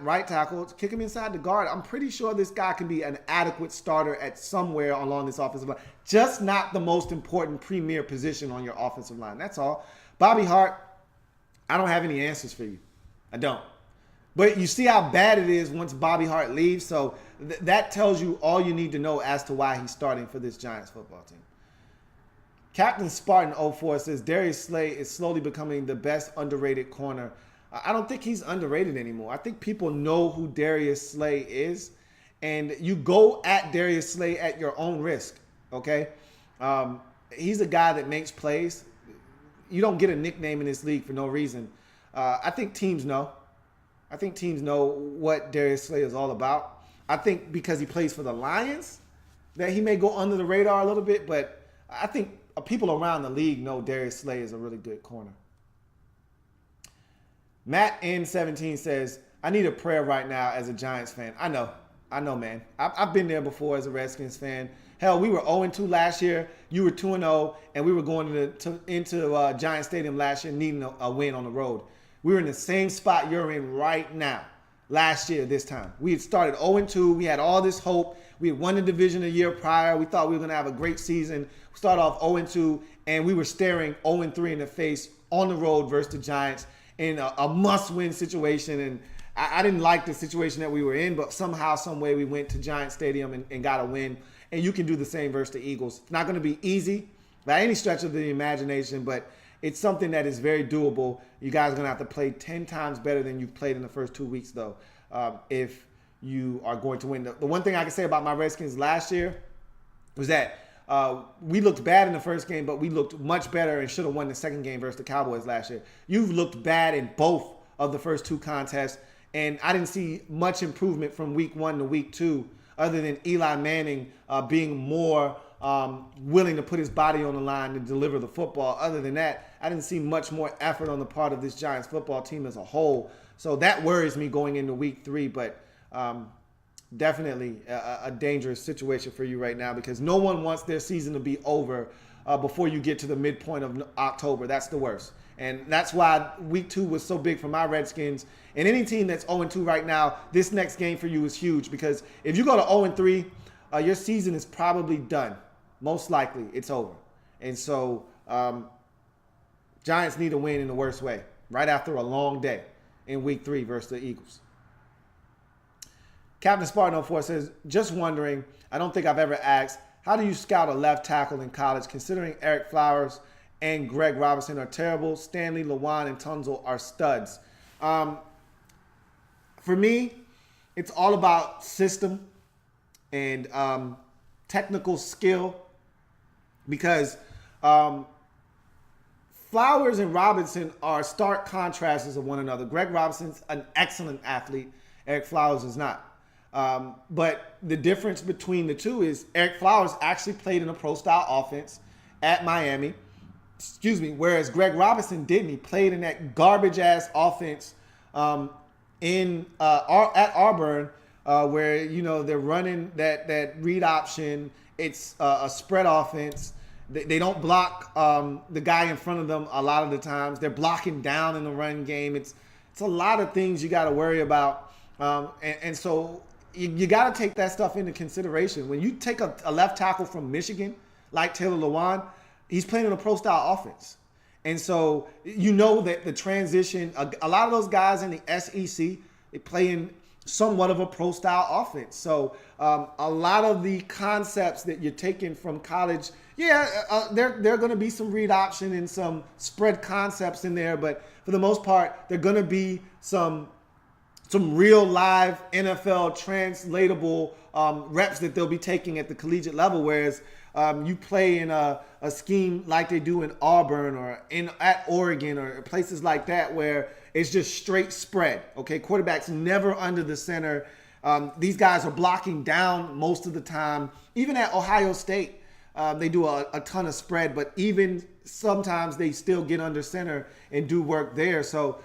right tackle, kick him inside the guard. I'm pretty sure this guy can be an adequate starter at somewhere along this offensive line. Just not the most important premier position on your offensive line. That's all. Bobby Hart, I don't have any answers for you. I don't. But you see how bad it is once Bobby Hart leaves. So that tells you all you need to know as to why he's starting for this Giants football team. Captain Spartan 04 says, Darius Slay is slowly becoming the best underrated corner. I don't think he's underrated anymore. I think people know who Darius Slay is, and you go at Darius Slay at your own risk, okay? He's a guy that makes plays. You don't get a nickname in this league for no reason. I think teams know. I think teams know what Darius Slay is all about. I think because he plays for the Lions that he may go under the radar a little bit, but I think people around the league know Darius Slay is a really good corner. Matt N17 says, I need a prayer right now as a Giants fan. I know, man. I've been there before as a Redskins fan. Hell, we were 0-2 last year. You were 2-0, and we were going into Giants Stadium last year needing a win on the road. We were in the same spot you're in right now last year this time. We had started 0-2. We had all this hope. We had won the division a year prior. We thought we were going to have a great season. We started off 0-2, and we were staring 0-3 in the face on the road versus the Giants in a must-win situation. And I didn't like the situation that we were in, but somehow, some way, we went to Giants Stadium and got a win. And you can do the same versus the Eagles. It's not going to be easy by any stretch of the imagination, but it's something that is very doable. You guys are going to have to play 10 times better than you've played in the first 2 weeks, though, if you are going to win. The one thing I can say about my Redskins last year was that we looked bad in the first game, but we looked much better and should have won the second game versus the Cowboys last year. You've looked bad in both of the first two contests, and I didn't see much improvement from week 1 to week 2 other than Eli Manning being more willing to put his body on the line to deliver the football. Other than that, I didn't see much more effort on the part of this Giants football team as a whole. So that worries me going into week 3, but definitely a dangerous situation for you right now because no one wants their season to be over before you get to the midpoint of October. That's the worst. And that's why week 2 was so big for my Redskins. And any team that's 0-2 right now, this next game for you is huge because if you go to 0-3, your season is probably done. Most likely it's over. And so Giants need a win in the worst way right after a long day in week 3 versus the Eagles. Captain Spartan 04 says, just wondering, I don't think I've ever asked, how do you scout a left tackle in college considering Eric Flowers and Greg Robinson are terrible, Stanley, Lewan, and Tunzel are studs? For me, it's all about system and technical skill because Flowers and Robinson are stark contrasts of one another. Greg Robinson's an excellent athlete. Eric Flowers is not. But the difference between the two is Eric Flowers actually played in a pro-style offense at Miami. Whereas Greg Robinson didn't. He played in that garbage-ass offense at Auburn where, they're running that read option. It's a spread offense. They don't block the guy in front of them a lot of the times. They're blocking down in the run game. It's a lot of things you got to worry about. And so you got to take that stuff into consideration. When you take a left tackle from Michigan, like Taylor Lewan, he's playing in a pro-style offense. And so you know that the transition, a lot of those guys in the SEC, they play in somewhat of a pro-style offense. So a lot of the concepts that you're taking from college, there are going to be some read option and some spread concepts in there. But for the most part, there are going to be some real live NFL translatable reps that they'll be taking at the collegiate level. Whereas you play in a scheme like they do in Auburn or at Oregon or places like that where it's just straight spread. Okay, quarterbacks never under the center. These guys are blocking down most of the time. Even at Ohio State, they do a ton of spread, but even sometimes they still get under center and do work there. So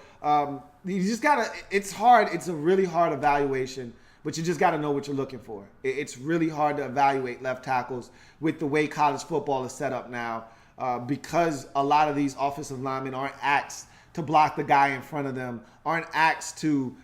you just gotta. It's hard. It's a really hard evaluation. But you just got to know what you're looking for. It's really hard to evaluate left tackles with the way college football is set up now because a lot of these offensive linemen aren't asked to block the guy in front of them, aren't asked to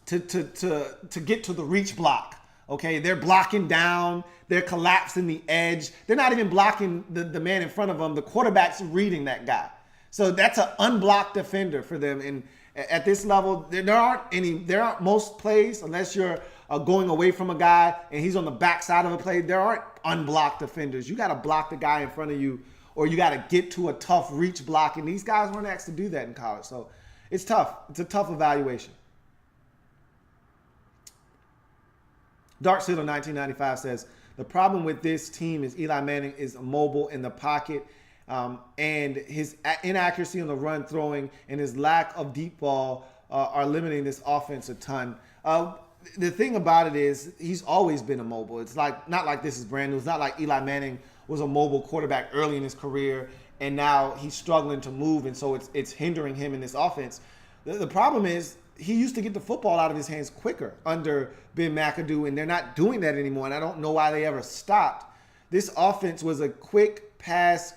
get to the reach block. Okay, they're blocking down, they're collapsing the edge. They're not even blocking the man in front of them. The quarterback's reading that guy. So that's an unblocked defender for them. And at this level, there aren't most plays, unless you're going away from a guy and he's on the backside of a play, there aren't unblocked defenders. You got to block the guy in front of you, or you got to get to a tough reach block. And these guys weren't asked to do that in college. So it's tough. It's a tough evaluation. Dark Siddle 1995 says, the problem with this team is Eli Manning is mobile in the pocket. And his inaccuracy on the run throwing and his lack of deep ball are limiting this offense a ton. The thing about it is he's always been a mobile. It's like not like this is brand new. It's not like Eli Manning was a mobile quarterback early in his career and now he's struggling to move, and so it's hindering him in this offense. The problem is he used to get the football out of his hands quicker under Ben McAdoo, and they're not doing that anymore, and I don't know why they ever stopped. This offense was a quick pass,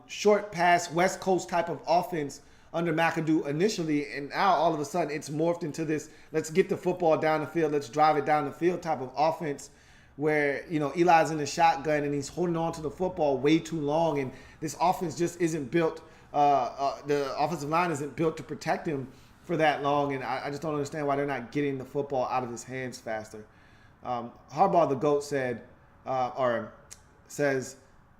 short pass, West Coast type of offense under McAdoo initially, and now all of a sudden it's morphed into this, let's get the football down the field, let's drive it down the field type of offense where, Eli's in the shotgun and he's holding on to the football way too long, and this offense just isn't built, the offensive line isn't built to protect him for that long, and I just don't understand why they're not getting the football out of his hands faster. Harbaugh the GOAT says,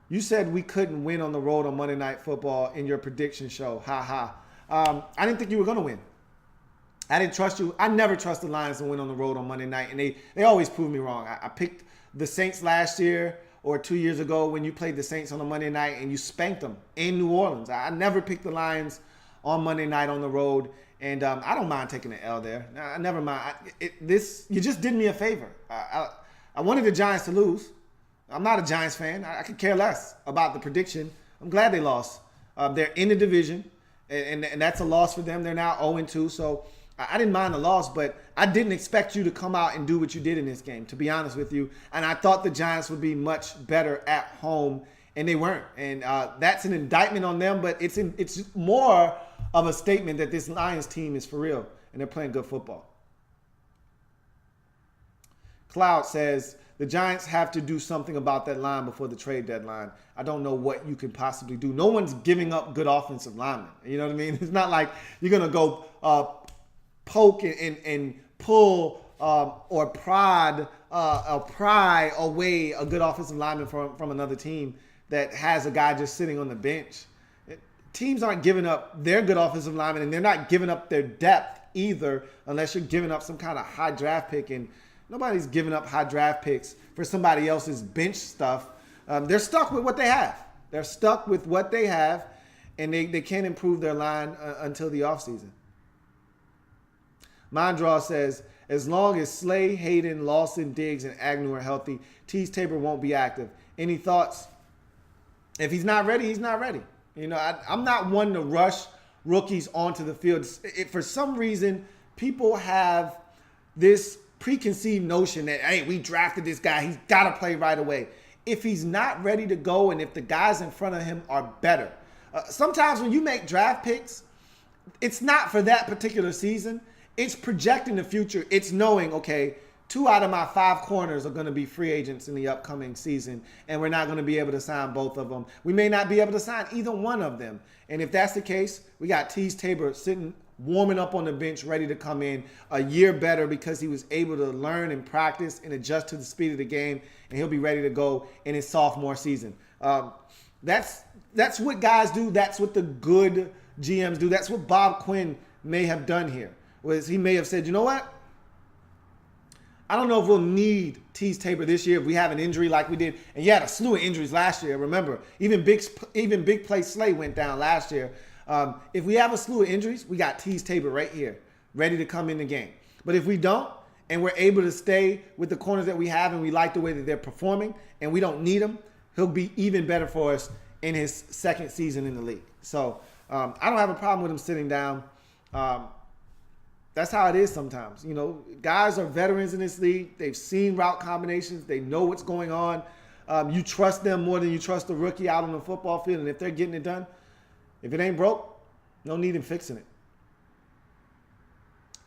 you said we couldn't win on the road on Monday Night Football in your prediction show. Ha ha. I didn't think you were going to win. I didn't trust you. I never trust the Lions to win on the road on Monday night, and they always prove me wrong. I picked the Saints last year or 2 years ago when you played the Saints on a Monday night and you spanked them in New Orleans. I never picked the Lions on Monday night on the road, and I don't mind taking an L there. I never mind. You just did me a favor. I wanted the Giants to lose. I'm not a Giants fan. I could care less about the prediction. I'm glad they lost. They're in the division, and that's a loss for them. They're now 0-2, so I didn't mind the loss, but I didn't expect you to come out and do what you did in this game, to be honest with you. And I thought the Giants would be much better at home, and they weren't. And that's an indictment on them, but it's more of a statement that this Lions team is for real, and they're playing good football. Cloud says, the Giants have to do something about that line before the trade deadline. I don't know what you can possibly do. No one's giving up good offensive linemen. You know what I mean? It's not like you're going to go poke and pull or pry away a good offensive lineman from another team that has a guy just sitting on the bench. Teams aren't giving up their good offensive linemen, and they're not giving up their depth either unless you're giving up some kind of high draft pick, and nobody's giving up high draft picks for somebody else's bench stuff. They're stuck with what they have. They're stuck with what they have, and they can't improve their line until the offseason. Mondraw says, as long as Slay, Hayden, Lawson, Diggs, and Agnew are healthy, Tease Tabor won't be active. Any thoughts? If he's not ready, he's not ready. I'm not one to rush rookies onto the field. For some reason, people have this preconceived notion that, hey, we drafted this guy, he's got to play right away. If he's not ready to go, and if the guys in front of him are better. Sometimes when you make draft picks, it's not for that particular season. It's projecting the future. It's knowing, okay, 2 out of my 5 corners are going to be free agents in the upcoming season, and we're not going to be able to sign both of them. We may not be able to sign either one of them. And if that's the case, we got Tease Tabor sitting, warming up on the bench, ready to come in a year better because he was able to learn and practice and adjust to the speed of the game, and he'll be ready to go in his sophomore season. That's what guys do. That's what the good GMs do. That's what Bob Quinn may have done here, was he may have said, you know what? I don't know if we'll need Tease Tabor this year if we have an injury like we did. And you had a slew of injuries last year. Remember, even big play Slay went down last year. If we have a slew of injuries, we got Tease Tabor right here, ready to come in the game. But if we don't, and we're able to stay with the corners that we have, and we like the way that they're performing, and we don't need him, he'll be even better for us in his second season in the league. So I don't have a problem with him sitting down. That's how it is sometimes. You know, guys are veterans in this league. They've seen route combinations. They know what's going on. You trust them more than you trust the rookie out on the football field. And if they're getting it done, if it ain't broke, no need in fixing it.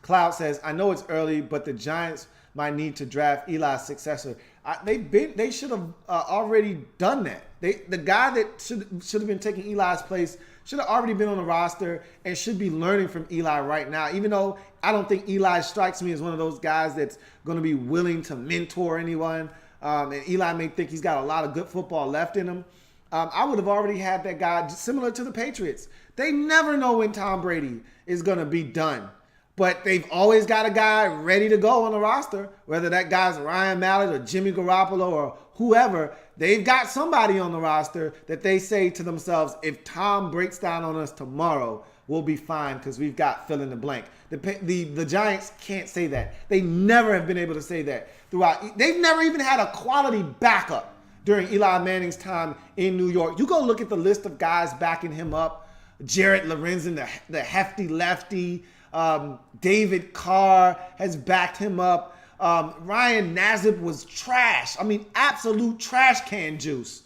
Cloud says, I know it's early, but the Giants might need to draft Eli's successor. They should have already done that. The guy that should have been taking Eli's place should have already been on the roster and should be learning from Eli right now. Even though I don't think Eli strikes me as one of those guys that's going to be willing to mentor anyone. And Eli may think he's got a lot of good football left in him. I would have already had that guy similar to the Patriots. They never know when Tom Brady is going to be done. But they've always got a guy ready to go on the roster, whether that guy's Ryan Mallett or Jimmy Garoppolo or whoever. They've got somebody on the roster that they say to themselves, if Tom breaks down on us tomorrow, we'll be fine because we've got fill in the blank. The Giants can't say that. They never have been able to say that throughout. They've never even had a quality backup during Eli Manning's time in New York. You go look at the list of guys backing him up. Jarrett Lorenzen, the hefty lefty. David Carr has backed him up. Ryan Nassib was trash. I mean, absolute trash can juice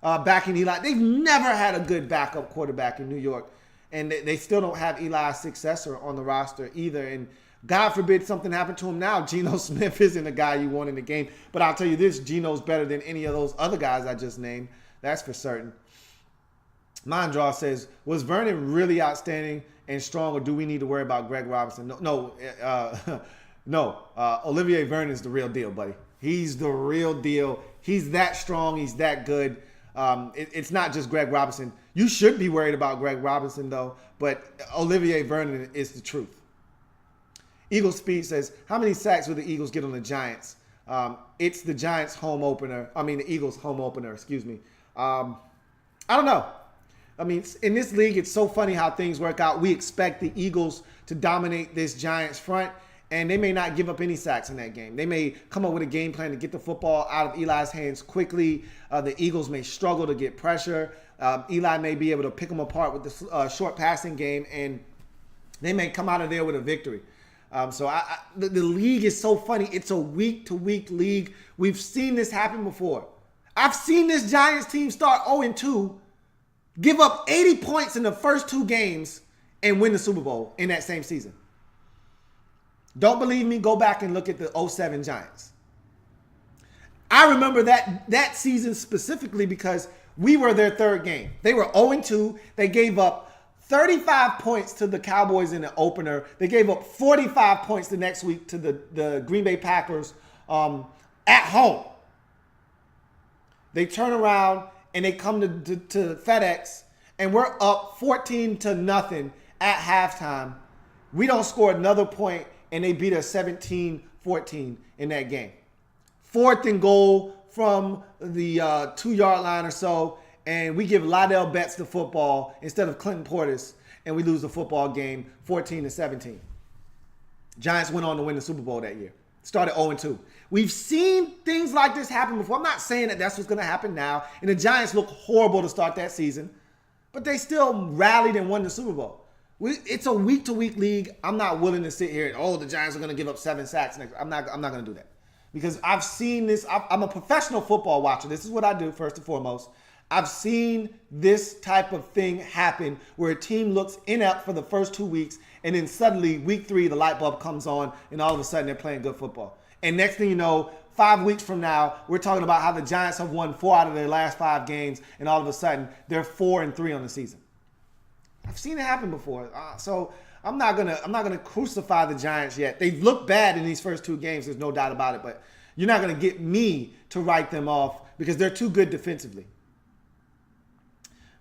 backing Eli. They've never had a good backup quarterback in New York. And they still don't have Eli's successor on the roster either. And God forbid something happened to him now. Geno Smith isn't a guy you want in the game. But I'll tell you this, Geno's better than any of those other guys I just named. That's for certain. Mondraw says, was Vernon really outstanding and strong, or do we need to worry about Greg Robinson? No. Olivier Vernon is the real deal, buddy. He's the real deal. He's that strong. He's that good. It's not just Greg Robinson. You should be worried about Greg Robinson, though, but Olivier Vernon is the truth. Eagle Speed says, how many sacks will the Eagles get on the Giants? It's the Giants' home opener. The Eagles' home opener, excuse me. I don't know. I mean, in this league, it's so funny how things work out. We expect the Eagles to dominate this Giants front, and they may not give up any sacks in that game. They may come up with a game plan to get the football out of Eli's hands quickly. The Eagles may struggle to get pressure. Eli may be able to pick them apart with the short passing game, and they may come out of there with a victory. The league is so funny. It's a week-to-week league. We've seen this happen before. I've seen this Giants team start 0-2, give up 80 points in the first two games, and win the Super Bowl in that same season. Don't believe me? Go back and look at the 2007 Giants. I remember that season specifically because we were their third game. They were 0-2. They gave up 35 points to the Cowboys in the opener. They gave up 45 points the next week to the Green Bay Packers at home. They turn around and they come to FedEx, and we're up 14-0 at halftime. We don't score another point, and they beat us 17-14 in that game. 4th and goal from the 2-yard line or so, and we give Lydell Betts the football instead of Clinton Portis, and we lose the football game 14-17. Giants went on to win the Super Bowl that year. Started 0-2. We've seen things like this happen before. I'm not saying that that's what's going to happen now. And the Giants look horrible to start that season. But they still rallied and won the Super Bowl. It's a week-to-week league. I'm not willing to sit here and, the Giants are going to give up 7 sacks next. I'm not going to do that. Because I've seen this. I'm a professional football watcher. This is what I do first and foremost. I've seen this type of thing happen where a team looks inept for the first 2 weeks, and then suddenly week 3, the light bulb comes on, and all of a sudden they're playing good football. And next thing you know, 5 weeks from now, we're talking about how the Giants have won 4 out of their last 5 games, and all of a sudden they're 4-3 on the season. I've seen it happen before, so I'm not gonna crucify the Giants yet. They've looked bad in these first 2 games. There's no doubt about it, but you're not gonna get me to write them off because they're too good defensively.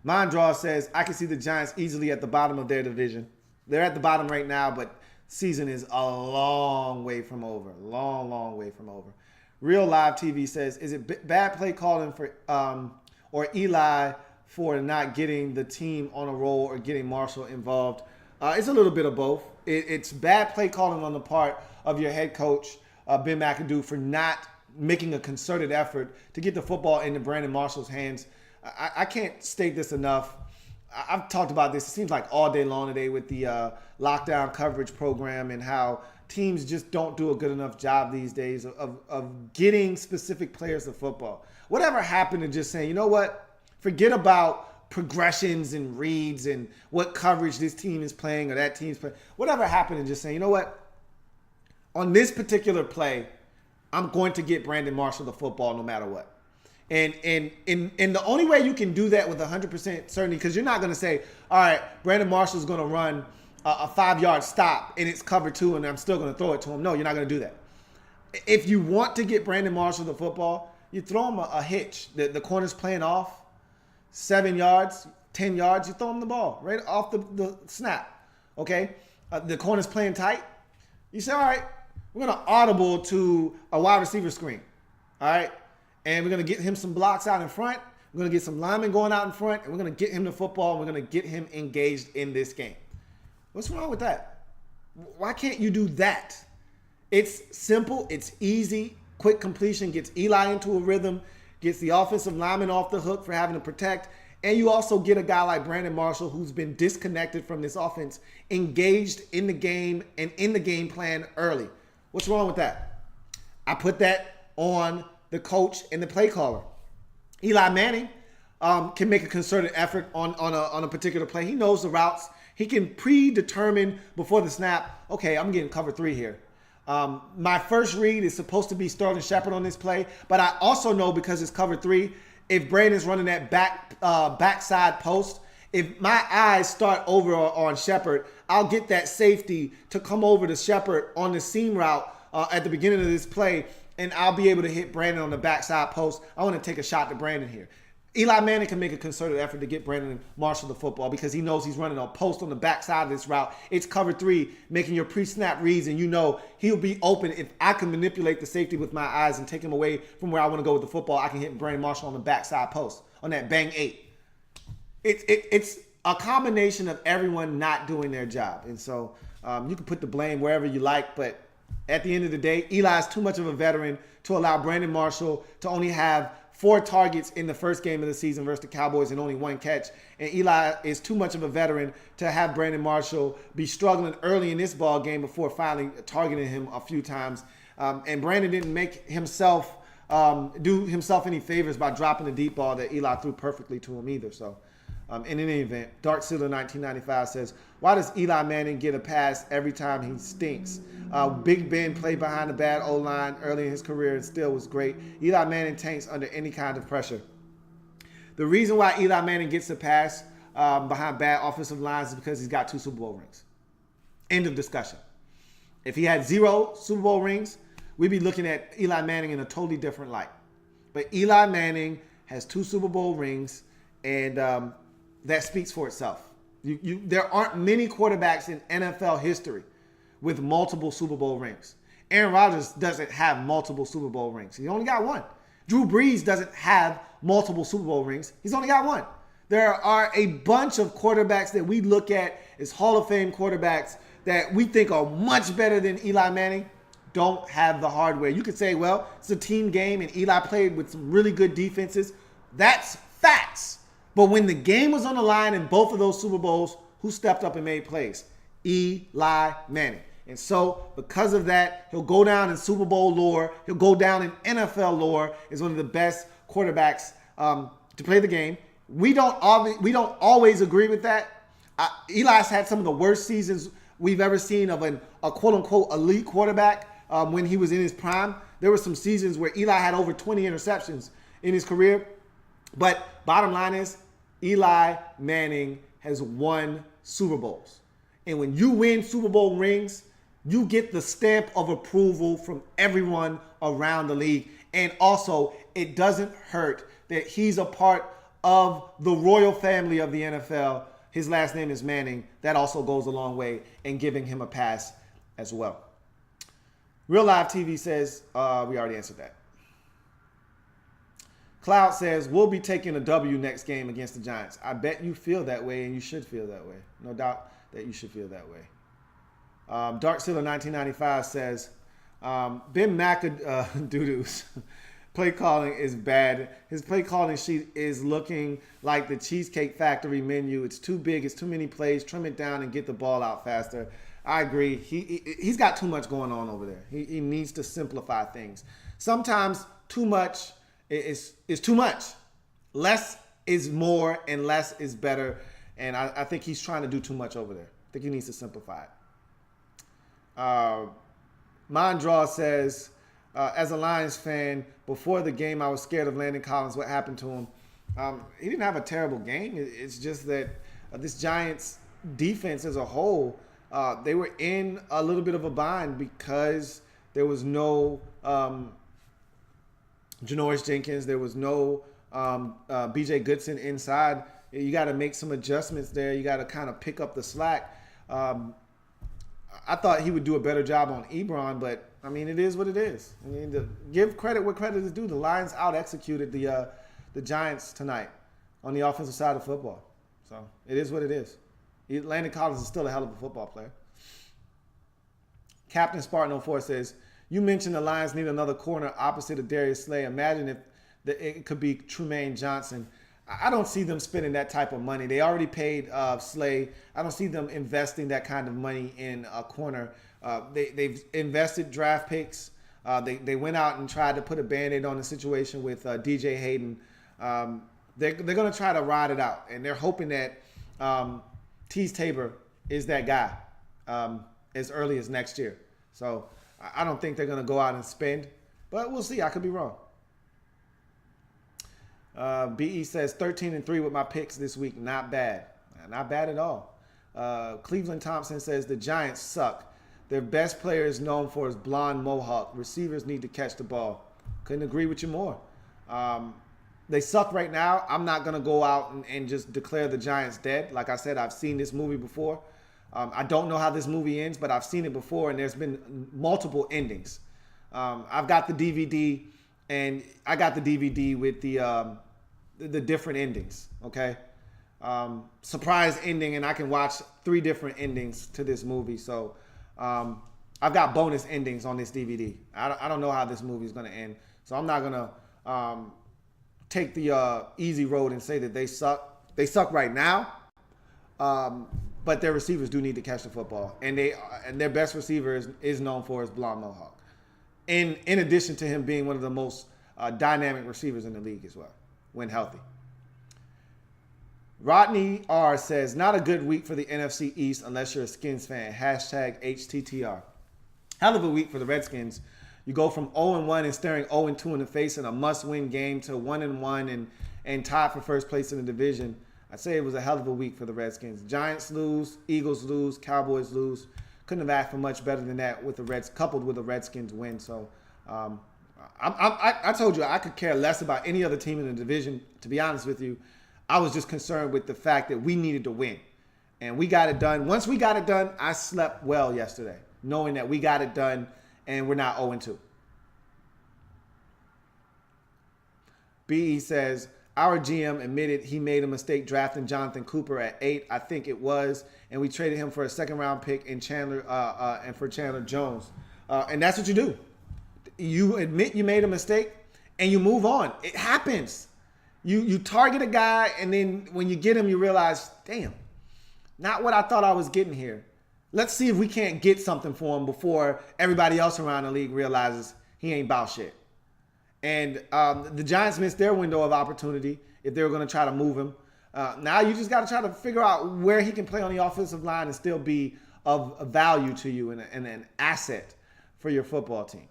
Mondraw says, I can see the Giants easily at the bottom of their division. They're at the bottom right now, but season is a long way from over. Long way from over. Real Live TV says, is it bad play calling for or Eli for not getting the team on a roll or getting Marshall involved? It's a little bit of both. It's bad play calling on the part of your head coach, Ben McAdoo, for not making a concerted effort to get the football into Brandon Marshall's hands. I can't state this enough. I've talked about this, it seems like all day long today, with the lockdown coverage program and how teams just don't do a good enough job these days of getting specific players to football. Whatever happened to just saying, you know what, forget about progressions and reads and what coverage this team is playing or that team's playing. Whatever happened to just saying, you know what, on this particular play, I'm going to get Brandon Marshall the football no matter what. And the only way you can do that with 100% certainty, because you're not going to say, all right, Brandon Marshall's going to run a 5-yard stop and it's cover 2 and I'm still going to throw it to him. No, you're not going to do that. If you want to get Brandon Marshall the football, you throw him a hitch. The corner's playing off 7 yards, 10 yards, you throw him the ball right off the snap. Okay? The corner's playing tight. You say, all right, we're going to audible to a wide receiver screen. All right? And we're going to get him some blocks out in front. We're going to get some linemen going out in front. And we're going to get him the football. And we're going to get him engaged in this game. What's wrong with that? Why can't you do that? It's simple. It's easy. Quick completion gets Eli into a rhythm. Gets the offensive lineman off the hook for having to protect. And you also get a guy like Brandon Marshall, who's been disconnected from this offense, engaged in the game and in the game plan early. What's wrong with that? I put that on the coach and the play caller. Eli Manning can make a concerted effort on a particular play. He knows the routes. He can predetermine before the snap, okay, I'm getting cover 3 here. My first read is supposed to be Sterling Shepard on this play, but I also know, because it's cover 3, if Brandon's running that backside post, if my eyes start over on Shepard, I'll get that safety to come over to Shepard on the seam route at the beginning of this play, and I'll be able to hit Brandon on the backside post. I want to take a shot to Brandon here. Eli Manning can make a concerted effort to get Brandon Marshall the football because he knows he's running a post on the backside of this route. It's cover 3, making your pre-snap reads, and you know he'll be open. If I can manipulate the safety with my eyes and take him away from where I want to go with the football, I can hit Brandon Marshall on the backside post, on that bang 8. It's a combination of everyone not doing their job. And so you can put the blame wherever you like, but at the end of the day, Eli's too much of a veteran to allow Brandon Marshall to only have 4 targets in the first game of the season versus the Cowboys and only 1 catch. And Eli is too much of a veteran to have Brandon Marshall be struggling early in this ball game before finally targeting him a few times. And Brandon didn't make himself do himself any favors by dropping the deep ball that Eli threw perfectly to him either. So in any event, Dark Sealer 1995 says, why does Eli Manning get a pass every time he stinks? Big Ben played behind a bad O-line early in his career and still was great. Eli Manning tanks under any kind of pressure. The reason why Eli Manning gets a pass behind bad offensive lines is because he's got 2 Super Bowl rings. End of discussion. If he had 0 Super Bowl rings, we'd be looking at Eli Manning in a totally different light. But Eli Manning has 2 Super Bowl rings, and that speaks for itself. There aren't many quarterbacks in NFL history with multiple Super Bowl rings. Aaron Rodgers doesn't have multiple Super Bowl rings. He only got 1. Drew Brees doesn't have multiple Super Bowl rings. He's only got 1. There are a bunch of quarterbacks that we look at as Hall of Fame quarterbacks that we think are much better than Eli Manning, don't have the hardware. You could say, well, it's a team game and Eli played with some really good defenses. That's facts. But when the game was on the line in both of those Super Bowls, who stepped up and made plays? Eli Manning. And so, because of that, he'll go down in Super Bowl lore. He'll go down in NFL lore as one of the best quarterbacks to play the game. We don't always agree with that. Eli's had some of the worst seasons we've ever seen of a quote-unquote elite quarterback when he was in his prime. There were some seasons where Eli had over 20 interceptions in his career. But bottom line is, Eli Manning has won Super Bowls. And when you win Super Bowl rings, you get the stamp of approval from everyone around the league. And also, it doesn't hurt that he's a part of the royal family of the NFL. His last name is Manning. That also goes a long way in giving him a pass as well. Real Live TV says, we already answered that. Cloud says, we'll be taking a W next game against the Giants. I bet you feel that way, and you should feel that way. No doubt that you should feel that way. Dark Sealer 1995 says, Ben McAdoo's play calling is bad. His play calling sheet is looking like the Cheesecake Factory menu. It's too big. It's too many plays. Trim it down and get the ball out faster. I agree. He's got too much going on over there. He needs to simplify things. Sometimes too much is too much. Less is more and less is better. And I think he's trying to do too much over there. I think he needs to simplify it. Mondraw says, as a Lions fan, before the game, I was scared of Landon Collins. What happened to him? He didn't have a terrible game. It's just that this Giants defense as a whole, they were in a little bit of a bind because there was no Janoris Jenkins. There was no B.J. Goodson inside. You got to make some adjustments there. You got to kind of pick up the slack. I thought he would do a better job on Ebron, but, I mean, it is what it is. I mean, to give credit where credit is due. The Lions out-executed the Giants tonight on the offensive side of football. So, it is what it is. Landon Collins is still a hell of a football player. Captain Spartan 04 says, you mentioned the Lions need another corner opposite of Darius Slay. Imagine if it could be Trumaine Johnson. I don't see them spending that type of money. They already paid Slay. I don't see them investing that kind of money in a corner. They've invested draft picks. They went out and tried to put a Band-Aid on the situation with DJ Hayden. They're going to try to ride it out, and they're hoping that Tease Tabor is that guy as early as next year. So I don't think they're going to go out and spend, but we'll see. I could be wrong. BE says 13-3 with my picks this week. Not bad. Not bad at all. Cleveland Thompson says the Giants suck. Their best player is known for his blonde mohawk. Receivers need to catch the ball. Couldn't agree with you more. They suck right now. I'm not going to go out and just declare the Giants dead. Like I said, I've seen this movie before. I don't know how this movie ends, but I've seen it before, and there's been multiple endings. I've got the DVD, and I got the DVD with the different endings, okay? Surprise ending, and I can watch 3 different endings to this movie. So I've got bonus endings on this DVD. I don't know how this movie is going to end. So I'm not going to take the easy road and say that they suck. They suck right now, but their receivers do need to catch the football. And their best receiver is known for his blonde mohawk. In addition to him being one of the most dynamic receivers in the league as well, when healthy. Rodney R says, not a good week for the NFC East unless you're a Skins fan. Hashtag HTTR. Hell of a week for the Redskins. You go from 0-1 and staring 0-2 in the face in a must-win game to 1-1 and tied for first place in the division. I'd say it was a hell of a week for the Redskins. Giants lose, Eagles lose, Cowboys lose. Couldn't have asked for much better than that with the Reds, coupled with a Redskins win. So I told you I could care less about any other team in the division. To be honest with you, I was just concerned with the fact that we needed to win. And we got it done. Once we got it done, I slept well yesterday, knowing that we got it done and we're not 0-2. BE says, our GM admitted he made a mistake drafting Jonathan Cooper at 8, I think it was, and we traded him for a second-round pick in Chandler and for Chandler Jones. And that's what you do. You admit you made a mistake, and you move on. It happens. You target a guy, and then when you get him, you realize, damn, not what I thought I was getting here. Let's see if we can't get something for him before everybody else around the league realizes he ain't about shit. And the Giants missed their window of opportunity if they were going to try to move him. Now you just got to try to figure out where he can play on the offensive line and still be of value to you and an asset for your football team.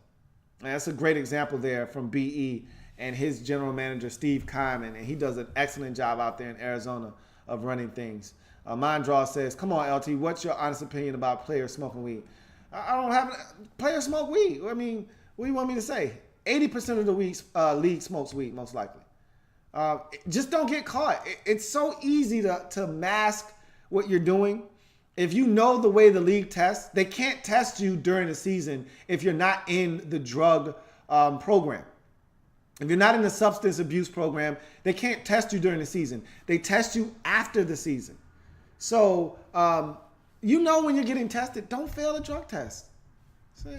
And that's a great example there from BE and his general manager, Steve Kyman. And he does an excellent job out there in Arizona of running things. Mondraw says, come on, LT, what's your honest opinion about players smoking weed? I don't have players smoke weed. I mean, what do you want me to say? 80% of the league smokes weed, most likely. Just don't get caught. It's so easy to mask what you're doing If you know the way the league tests, they can't test you during the season if you're not in the drug program. If you're not in the substance abuse program, they can't test you during the season. They test you after the season. So, you know when you're getting tested, don't fail a drug test. So,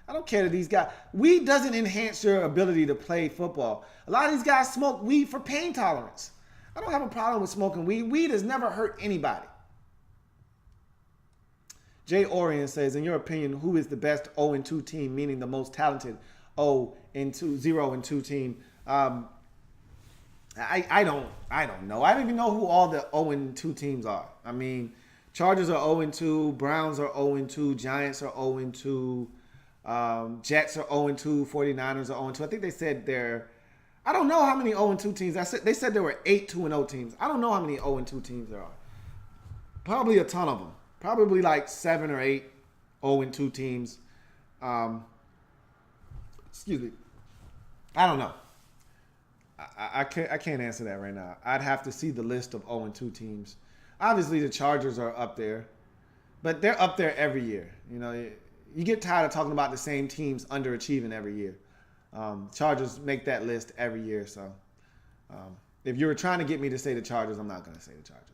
I don't care that these guys. Weed doesn't enhance your ability to play football. A lot of these guys smoke weed for pain tolerance. I don't have a problem with smoking weed. Weed has never hurt anybody. Jay Orion says, in your opinion, who is the best 0-2 team, meaning the most talented 0-2 team? I don't know. I don't even know who all the 0-2 teams are. I mean, Chargers are 0-2, Browns are 0-2, Giants are 0-2, Jets are 0-2, 49ers are 0-2. I think they said I don't know how many 0-2 teams. They said there were 8 2-0 teams. I don't know how many 0-2 teams there are. Probably a ton of them. Probably like 7 or 8 0-2 teams. Excuse me. I don't know. I can't answer that right now. I'd have to see the list of 0-2 teams. Obviously, the Chargers are up there, but they're up there every year. You know, you get tired of talking about the same teams underachieving every year. Chargers make that list every year. So, if you were trying to get me to say the Chargers, I'm not going to say the Chargers.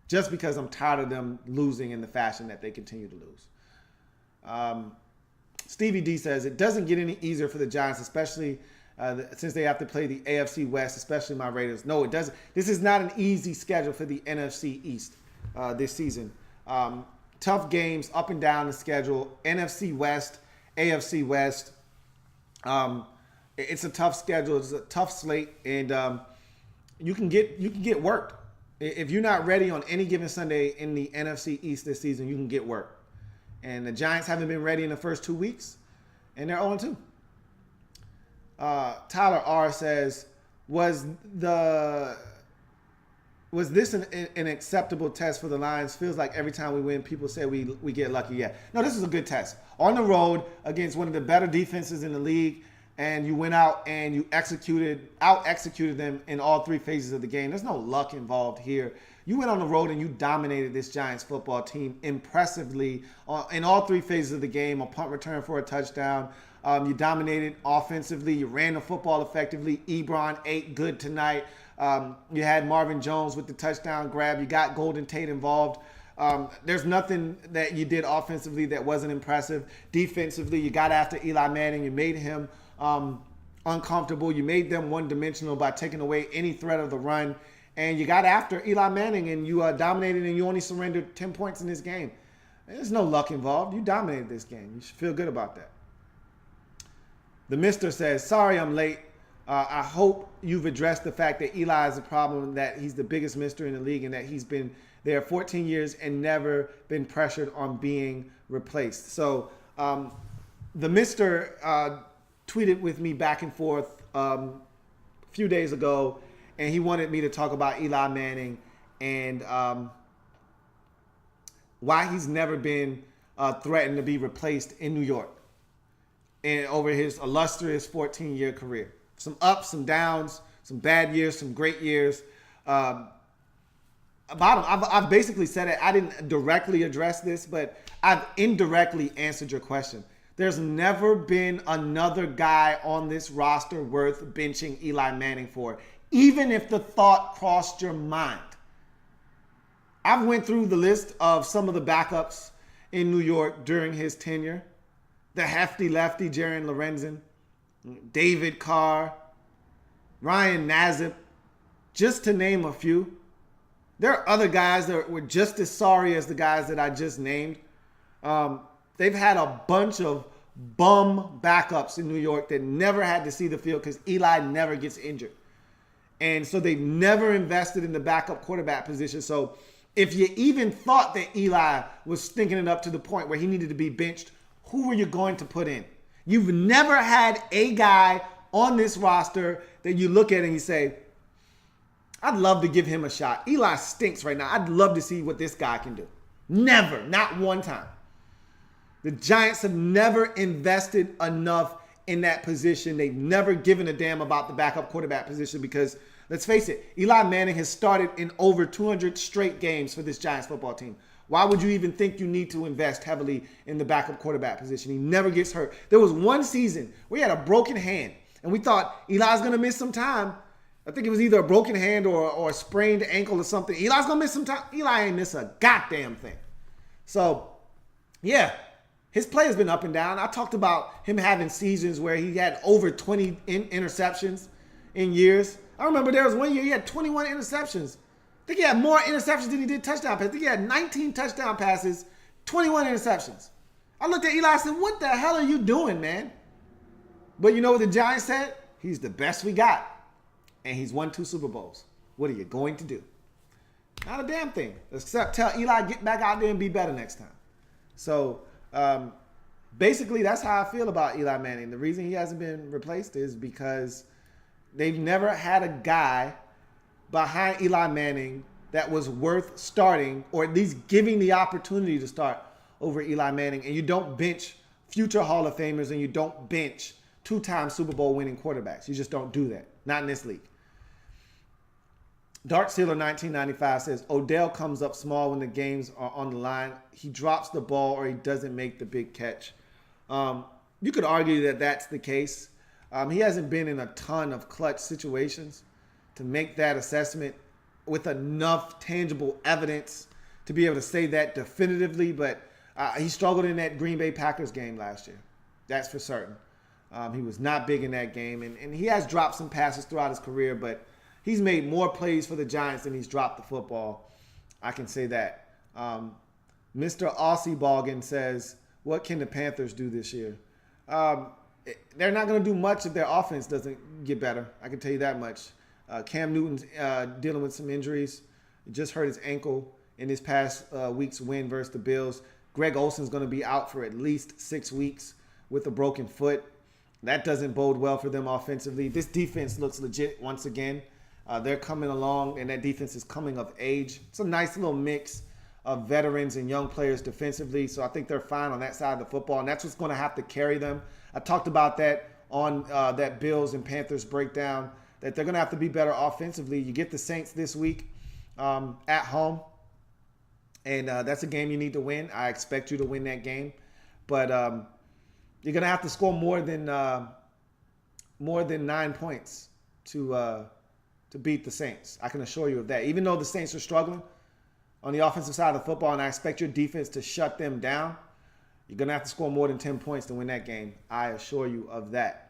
Just because I'm tired of them losing in the fashion that they continue to lose. Stevie D says, it doesn't get any easier for the Giants, especially since they have to play the AFC West, especially my Raiders. No, it doesn't. This is not an easy schedule for the NFC East this season. Tough games up and down the schedule. NFC West, AFC West. It's a tough schedule. It's a tough slate, and you can get worked. If you're not ready on any given Sunday in the NFC East this season, you can get worked. And the Giants haven't been ready in the first 2 weeks, and they're 0-2. Tyler R says, was this an acceptable test for the Lions? Feels like every time we win, people say we get lucky. Yeah. No, this is a good test. On the road against one of the better defenses in the league, and you went out and you out-executed them in all 3 phases of the game. There's no luck involved here. You went on the road and you dominated this Giants football team impressively in all 3 phases of the game. A punt return for a touchdown. You dominated offensively. You ran the football effectively. Ebron ate good tonight. You had Marvin Jones with the touchdown grab. You got Golden Tate involved. There's nothing that you did offensively that wasn't impressive. Defensively, you got after Eli Manning. You made him uncomfortable. You made them one-dimensional by taking away any threat of the run. And you got after Eli Manning, and you dominated, and you only surrendered 10 points in this game. There's no luck involved. You dominated this game. You should feel good about that. The Mister says, sorry I'm late. I hope you've addressed the fact that Eli is a problem, that he's the biggest mister in the league, and that he's been there 14 years and never been pressured on being replaced. So the Mister tweeted with me back and forth a few days ago, and he wanted me to talk about Eli Manning and why he's never been threatened to be replaced in New York and over his illustrious 14-year career. Some ups, some downs, some bad years, some great years. About him, I've basically said it. I didn't directly address this, but I've indirectly answered your question. There's never been another guy on this roster worth benching Eli Manning for, even if the thought crossed your mind. I've went through the list of some of the backups in New York during his tenure. The hefty lefty Jaron Lorenzen, David Carr, Ryan Nassib, just to name a few. There are other guys that were just as sorry as the guys that I just named. They've had a bunch of bum backups in New York that never had to see the field because Eli never gets injured. And so they've never invested in the backup quarterback position. So if you even thought that Eli was thinking it up to the point where he needed to be benched, who were you going to put in? You've never had a guy on this roster that you look at and you say, I'd love to give him a shot. Eli stinks right now. I'd love to see what this guy can do. Never, not one time. The Giants have never invested enough in that position. They've never given a damn about the backup quarterback position because, let's face it, Eli Manning has started in over 200 straight games for this Giants football team. Why would you even think you need to invest heavily in the backup quarterback position? He never gets hurt. There was one season where he had a broken hand, and we thought Eli's going to miss some time. I think it was either a broken hand or a sprained ankle or something. Eli's going to miss some time. Eli ain't miss a goddamn thing. So, yeah, his play has been up and down. I talked about him having seasons where he had over 20 interceptions in years. I remember there was one year he had 21 interceptions. I think he had more interceptions than he did touchdown passes. I think he had 19 touchdown passes, 21 interceptions. I looked at Eli and said, what the hell are you doing, man? But you know what the Giants said? He's the best we got. And he's won 2 Super Bowls. What are you going to do? Not a damn thing. Except tell Eli, get back out there and be better next time. So, basically, that's how I feel about Eli Manning. The reason he hasn't been replaced is because they've never had a guy behind Eli Manning that was worth starting or at least giving the opportunity to start over Eli Manning. And you don't bench future Hall of Famers and you don't bench 2-time Super Bowl winning quarterbacks. You just don't do that. Not in this league. Dark Sealer 1995 says, Odell comes up small when the games are on the line. He drops the ball or he doesn't make the big catch. You could argue that that's the case. He hasn't been in a ton of clutch situations to make that assessment with enough tangible evidence to be able to say that definitively. But he struggled in that Green Bay Packers game last year. That's for certain. He was not big in that game. And he has dropped some passes throughout his career, but he's made more plays for the Giants than he's dropped the football. I can say that. Mr. Aussie Ballgan says, what can the Panthers do this year? They're not going to do much if their offense doesn't get better. I can tell you that much. Cam Newton's dealing with some injuries. He just hurt his ankle in this past week's win versus the Bills. Greg Olsen's going to be out for at least 6 weeks with a broken foot. That doesn't bode well for them offensively. This defense looks legit once again. They're coming along, and that defense is coming of age. It's a nice little mix of veterans and young players defensively, so I think they're fine on that side of the football, and that's what's going to have to carry them. I talked about that on that Bills and Panthers breakdown, that they're going to have to be better offensively. You get the Saints this week at home, and that's a game you need to win. I expect you to win that game, but you're going to have to score more than 9 points to beat the Saints. I can assure you of that. Even though the Saints are struggling on the offensive side of the football, and I expect your defense to shut them down, you're going to have to score more than 10 points to win that game. I assure you of that.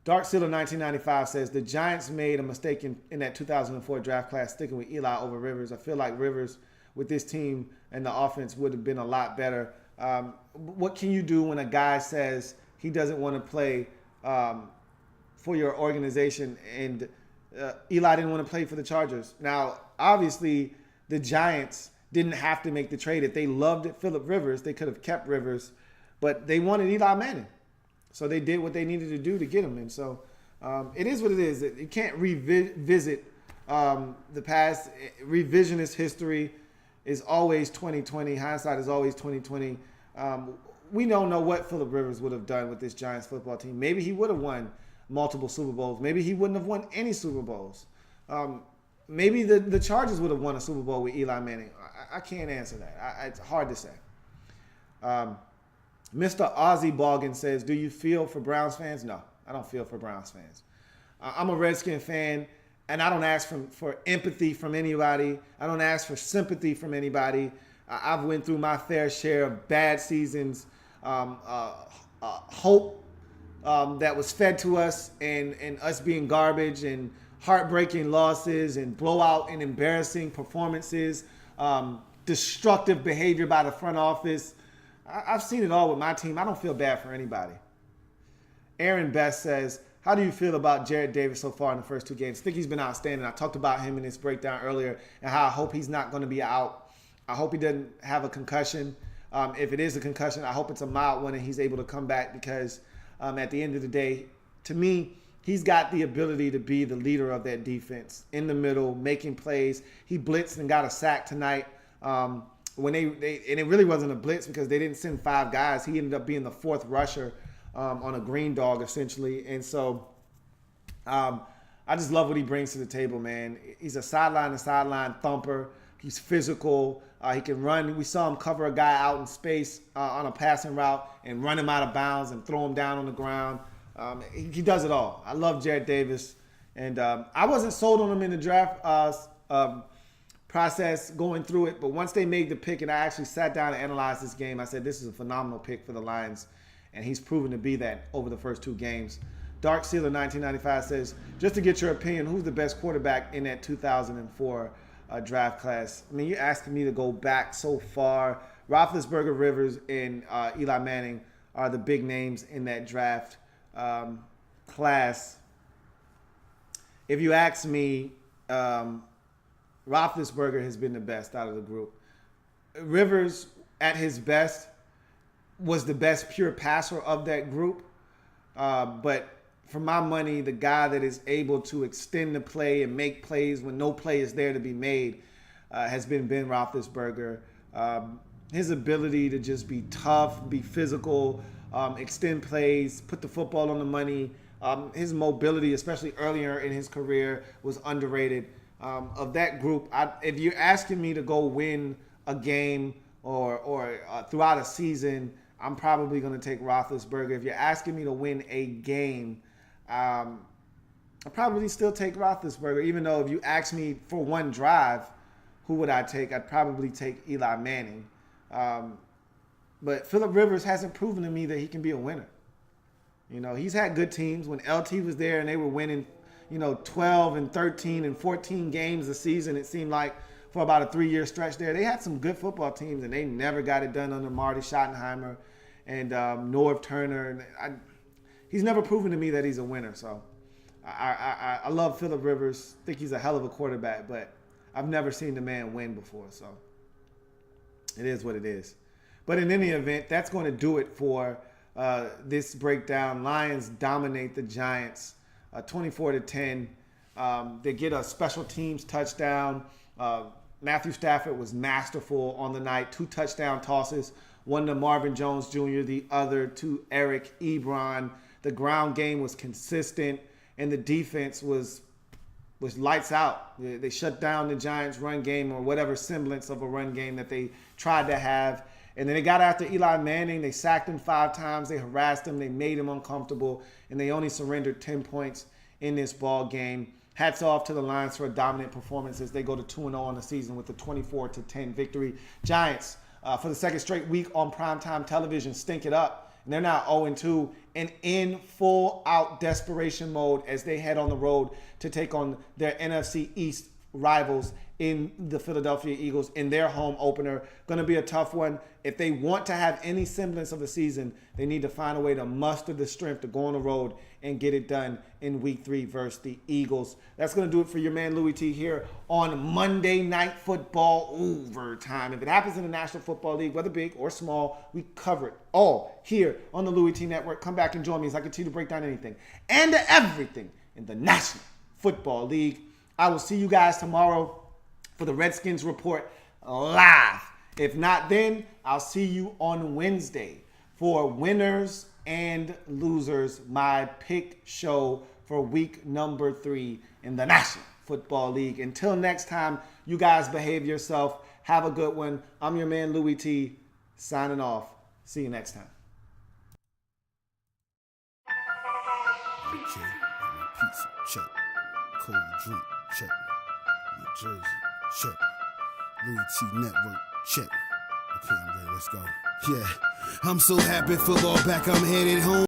Dark Sealer 1995 says, the Giants made a mistake in that 2004 draft class sticking with Eli over Rivers. I feel like Rivers with this team and the offense would have been a lot better. What can you do when a guy says he doesn't want to play for your organization and Eli didn't want to play for the Chargers? Now, obviously, the Giants didn't have to make the trade. If they loved Phillip Rivers, they could have kept Rivers, but they wanted Eli Manning. So they did what they needed to do to get him. And so it is what it is. You can't revisit the past. Revisionist history is always 2020. Hindsight is always 2020. We don't know what Phillip Rivers would have done with this Giants football team. Maybe he would have won multiple Super Bowls. Maybe he wouldn't have won any Super Bowls. Maybe the Chargers would have won a Super Bowl with Eli Manning. I can't answer that. It's hard to say. Mr. Ozzy Ballgan says, do you feel for Browns fans? No, I don't feel for Browns fans. I'm a Redskin fan, and I don't ask for empathy from anybody. I don't ask for sympathy from anybody. I've went through my fair share of bad seasons, hope that was fed to us, and us being garbage, and heartbreaking losses, and blowout and embarrassing performances, destructive behavior by the front office. I've seen it all with my team. I don't feel bad for anybody. Aaron Best says, how do you feel about Jared Davis so far in the first 2 games? I think he's been outstanding. I talked about him in this breakdown earlier and how I hope he's not going to be out. I hope he doesn't have a concussion. If it is a concussion, I hope it's a mild one and he's able to come back because at the end of the day, to me, he's got the ability to be the leader of that defense in the middle, making plays. He blitzed and got a sack tonight. When and it really wasn't a blitz because they didn't send 5 guys. He ended up being the 4th rusher on a green dog, essentially. And so I just love what he brings to the table, man. He's a sideline-to-sideline thumper, He's physical. He can run. We saw him cover a guy out in space on a passing route and run him out of bounds and throw him down on the ground. He does it all. I love Jared Davis. And I wasn't sold on him in the draft process going through it. But once they made the pick and I actually sat down and analyzed this game, I said, this is a phenomenal pick for the Lions. And he's proven to be that over the first 2 games. Dark Sealer 1995 says, just to get your opinion, who's the best quarterback in that 2004 draft class? I mean, you're asking me to go back so far. Roethlisberger, Rivers, and Eli Manning are the big names in that draft class. If you ask me, Roethlisberger has been the best out of the group. Rivers, at his best, was the best pure passer of that group. But for my money, the guy that is able to extend the play and make plays when no play is there to be made has been Ben Roethlisberger. His ability to just be tough, be physical, extend plays, put the football on the money. His mobility, especially earlier in his career, was underrated. Of that group, if you're asking me to go win a game or throughout a season, I'm probably going to take Roethlisberger. If you're asking me to win a game, I'll probably still take Roethlisberger, even though if you ask me for one drive, who would I take? I'd probably take Eli Manning. But Phillip Rivers hasn't proven to me that he can be a winner. You know, he's had good teams. When LT was there and they were winning, 12 and 13 and 14 games a season, it seemed like, for about a 3-year stretch there. They had some good football teams, and they never got it done under Marty Schottenheimer and Norv Turner. He's never proven to me that he's a winner. So I love Phillip Rivers. Think he's a hell of a quarterback, but I've never seen the man win before. So it is what it is. But in any event, that's going to do it for this breakdown. Lions dominate the Giants 24-10. They get a special teams touchdown. Matthew Stafford was masterful on the night. 2 touchdown tosses, one to Marvin Jones Jr., the other to Eric Ebron. The ground game was consistent, and the defense was lights out. They shut down the Giants' run game, or whatever semblance of a run game that they tried to have. And then they got after Eli Manning. They sacked him 5 times. They harassed him. They made him uncomfortable, and they only surrendered 10 points in this ball game. Hats off to the Lions for a dominant performance as they go to 2-0 on the season with a 24-10 victory. Giants, for the second straight week on primetime television, stink it up. And they're now 0-2 and in full-out desperation mode as they head on the road to take on their NFC East rivals in the Philadelphia Eagles in their home opener. Going to be a tough one. If they want to have any semblance of a season, they need to find a way to muster the strength to go on the road and get it done in week 3 versus the Eagles. That's going to do it for your man Louie T here on Monday Night Football Overtime. If it happens in the National Football League, whether big or small, we cover it all here on the Louie T Network. Come back and join me as I continue to break down anything and everything in the National Football League. I will see you guys tomorrow for the Redskins Report live. If not then, I'll see you on Wednesday for winners and losers, my pick show for week number 3 in the National Football League. Until next time, you guys behave yourself. Have a good one. I'm your man Louie T, signing off. See you next time. Okay, pizza, check. Cold drink, check. New Jersey, check. Louie T Network, check. Okay, I'm ready, let's go. Yeah, I'm so happy, football back, I'm headed home.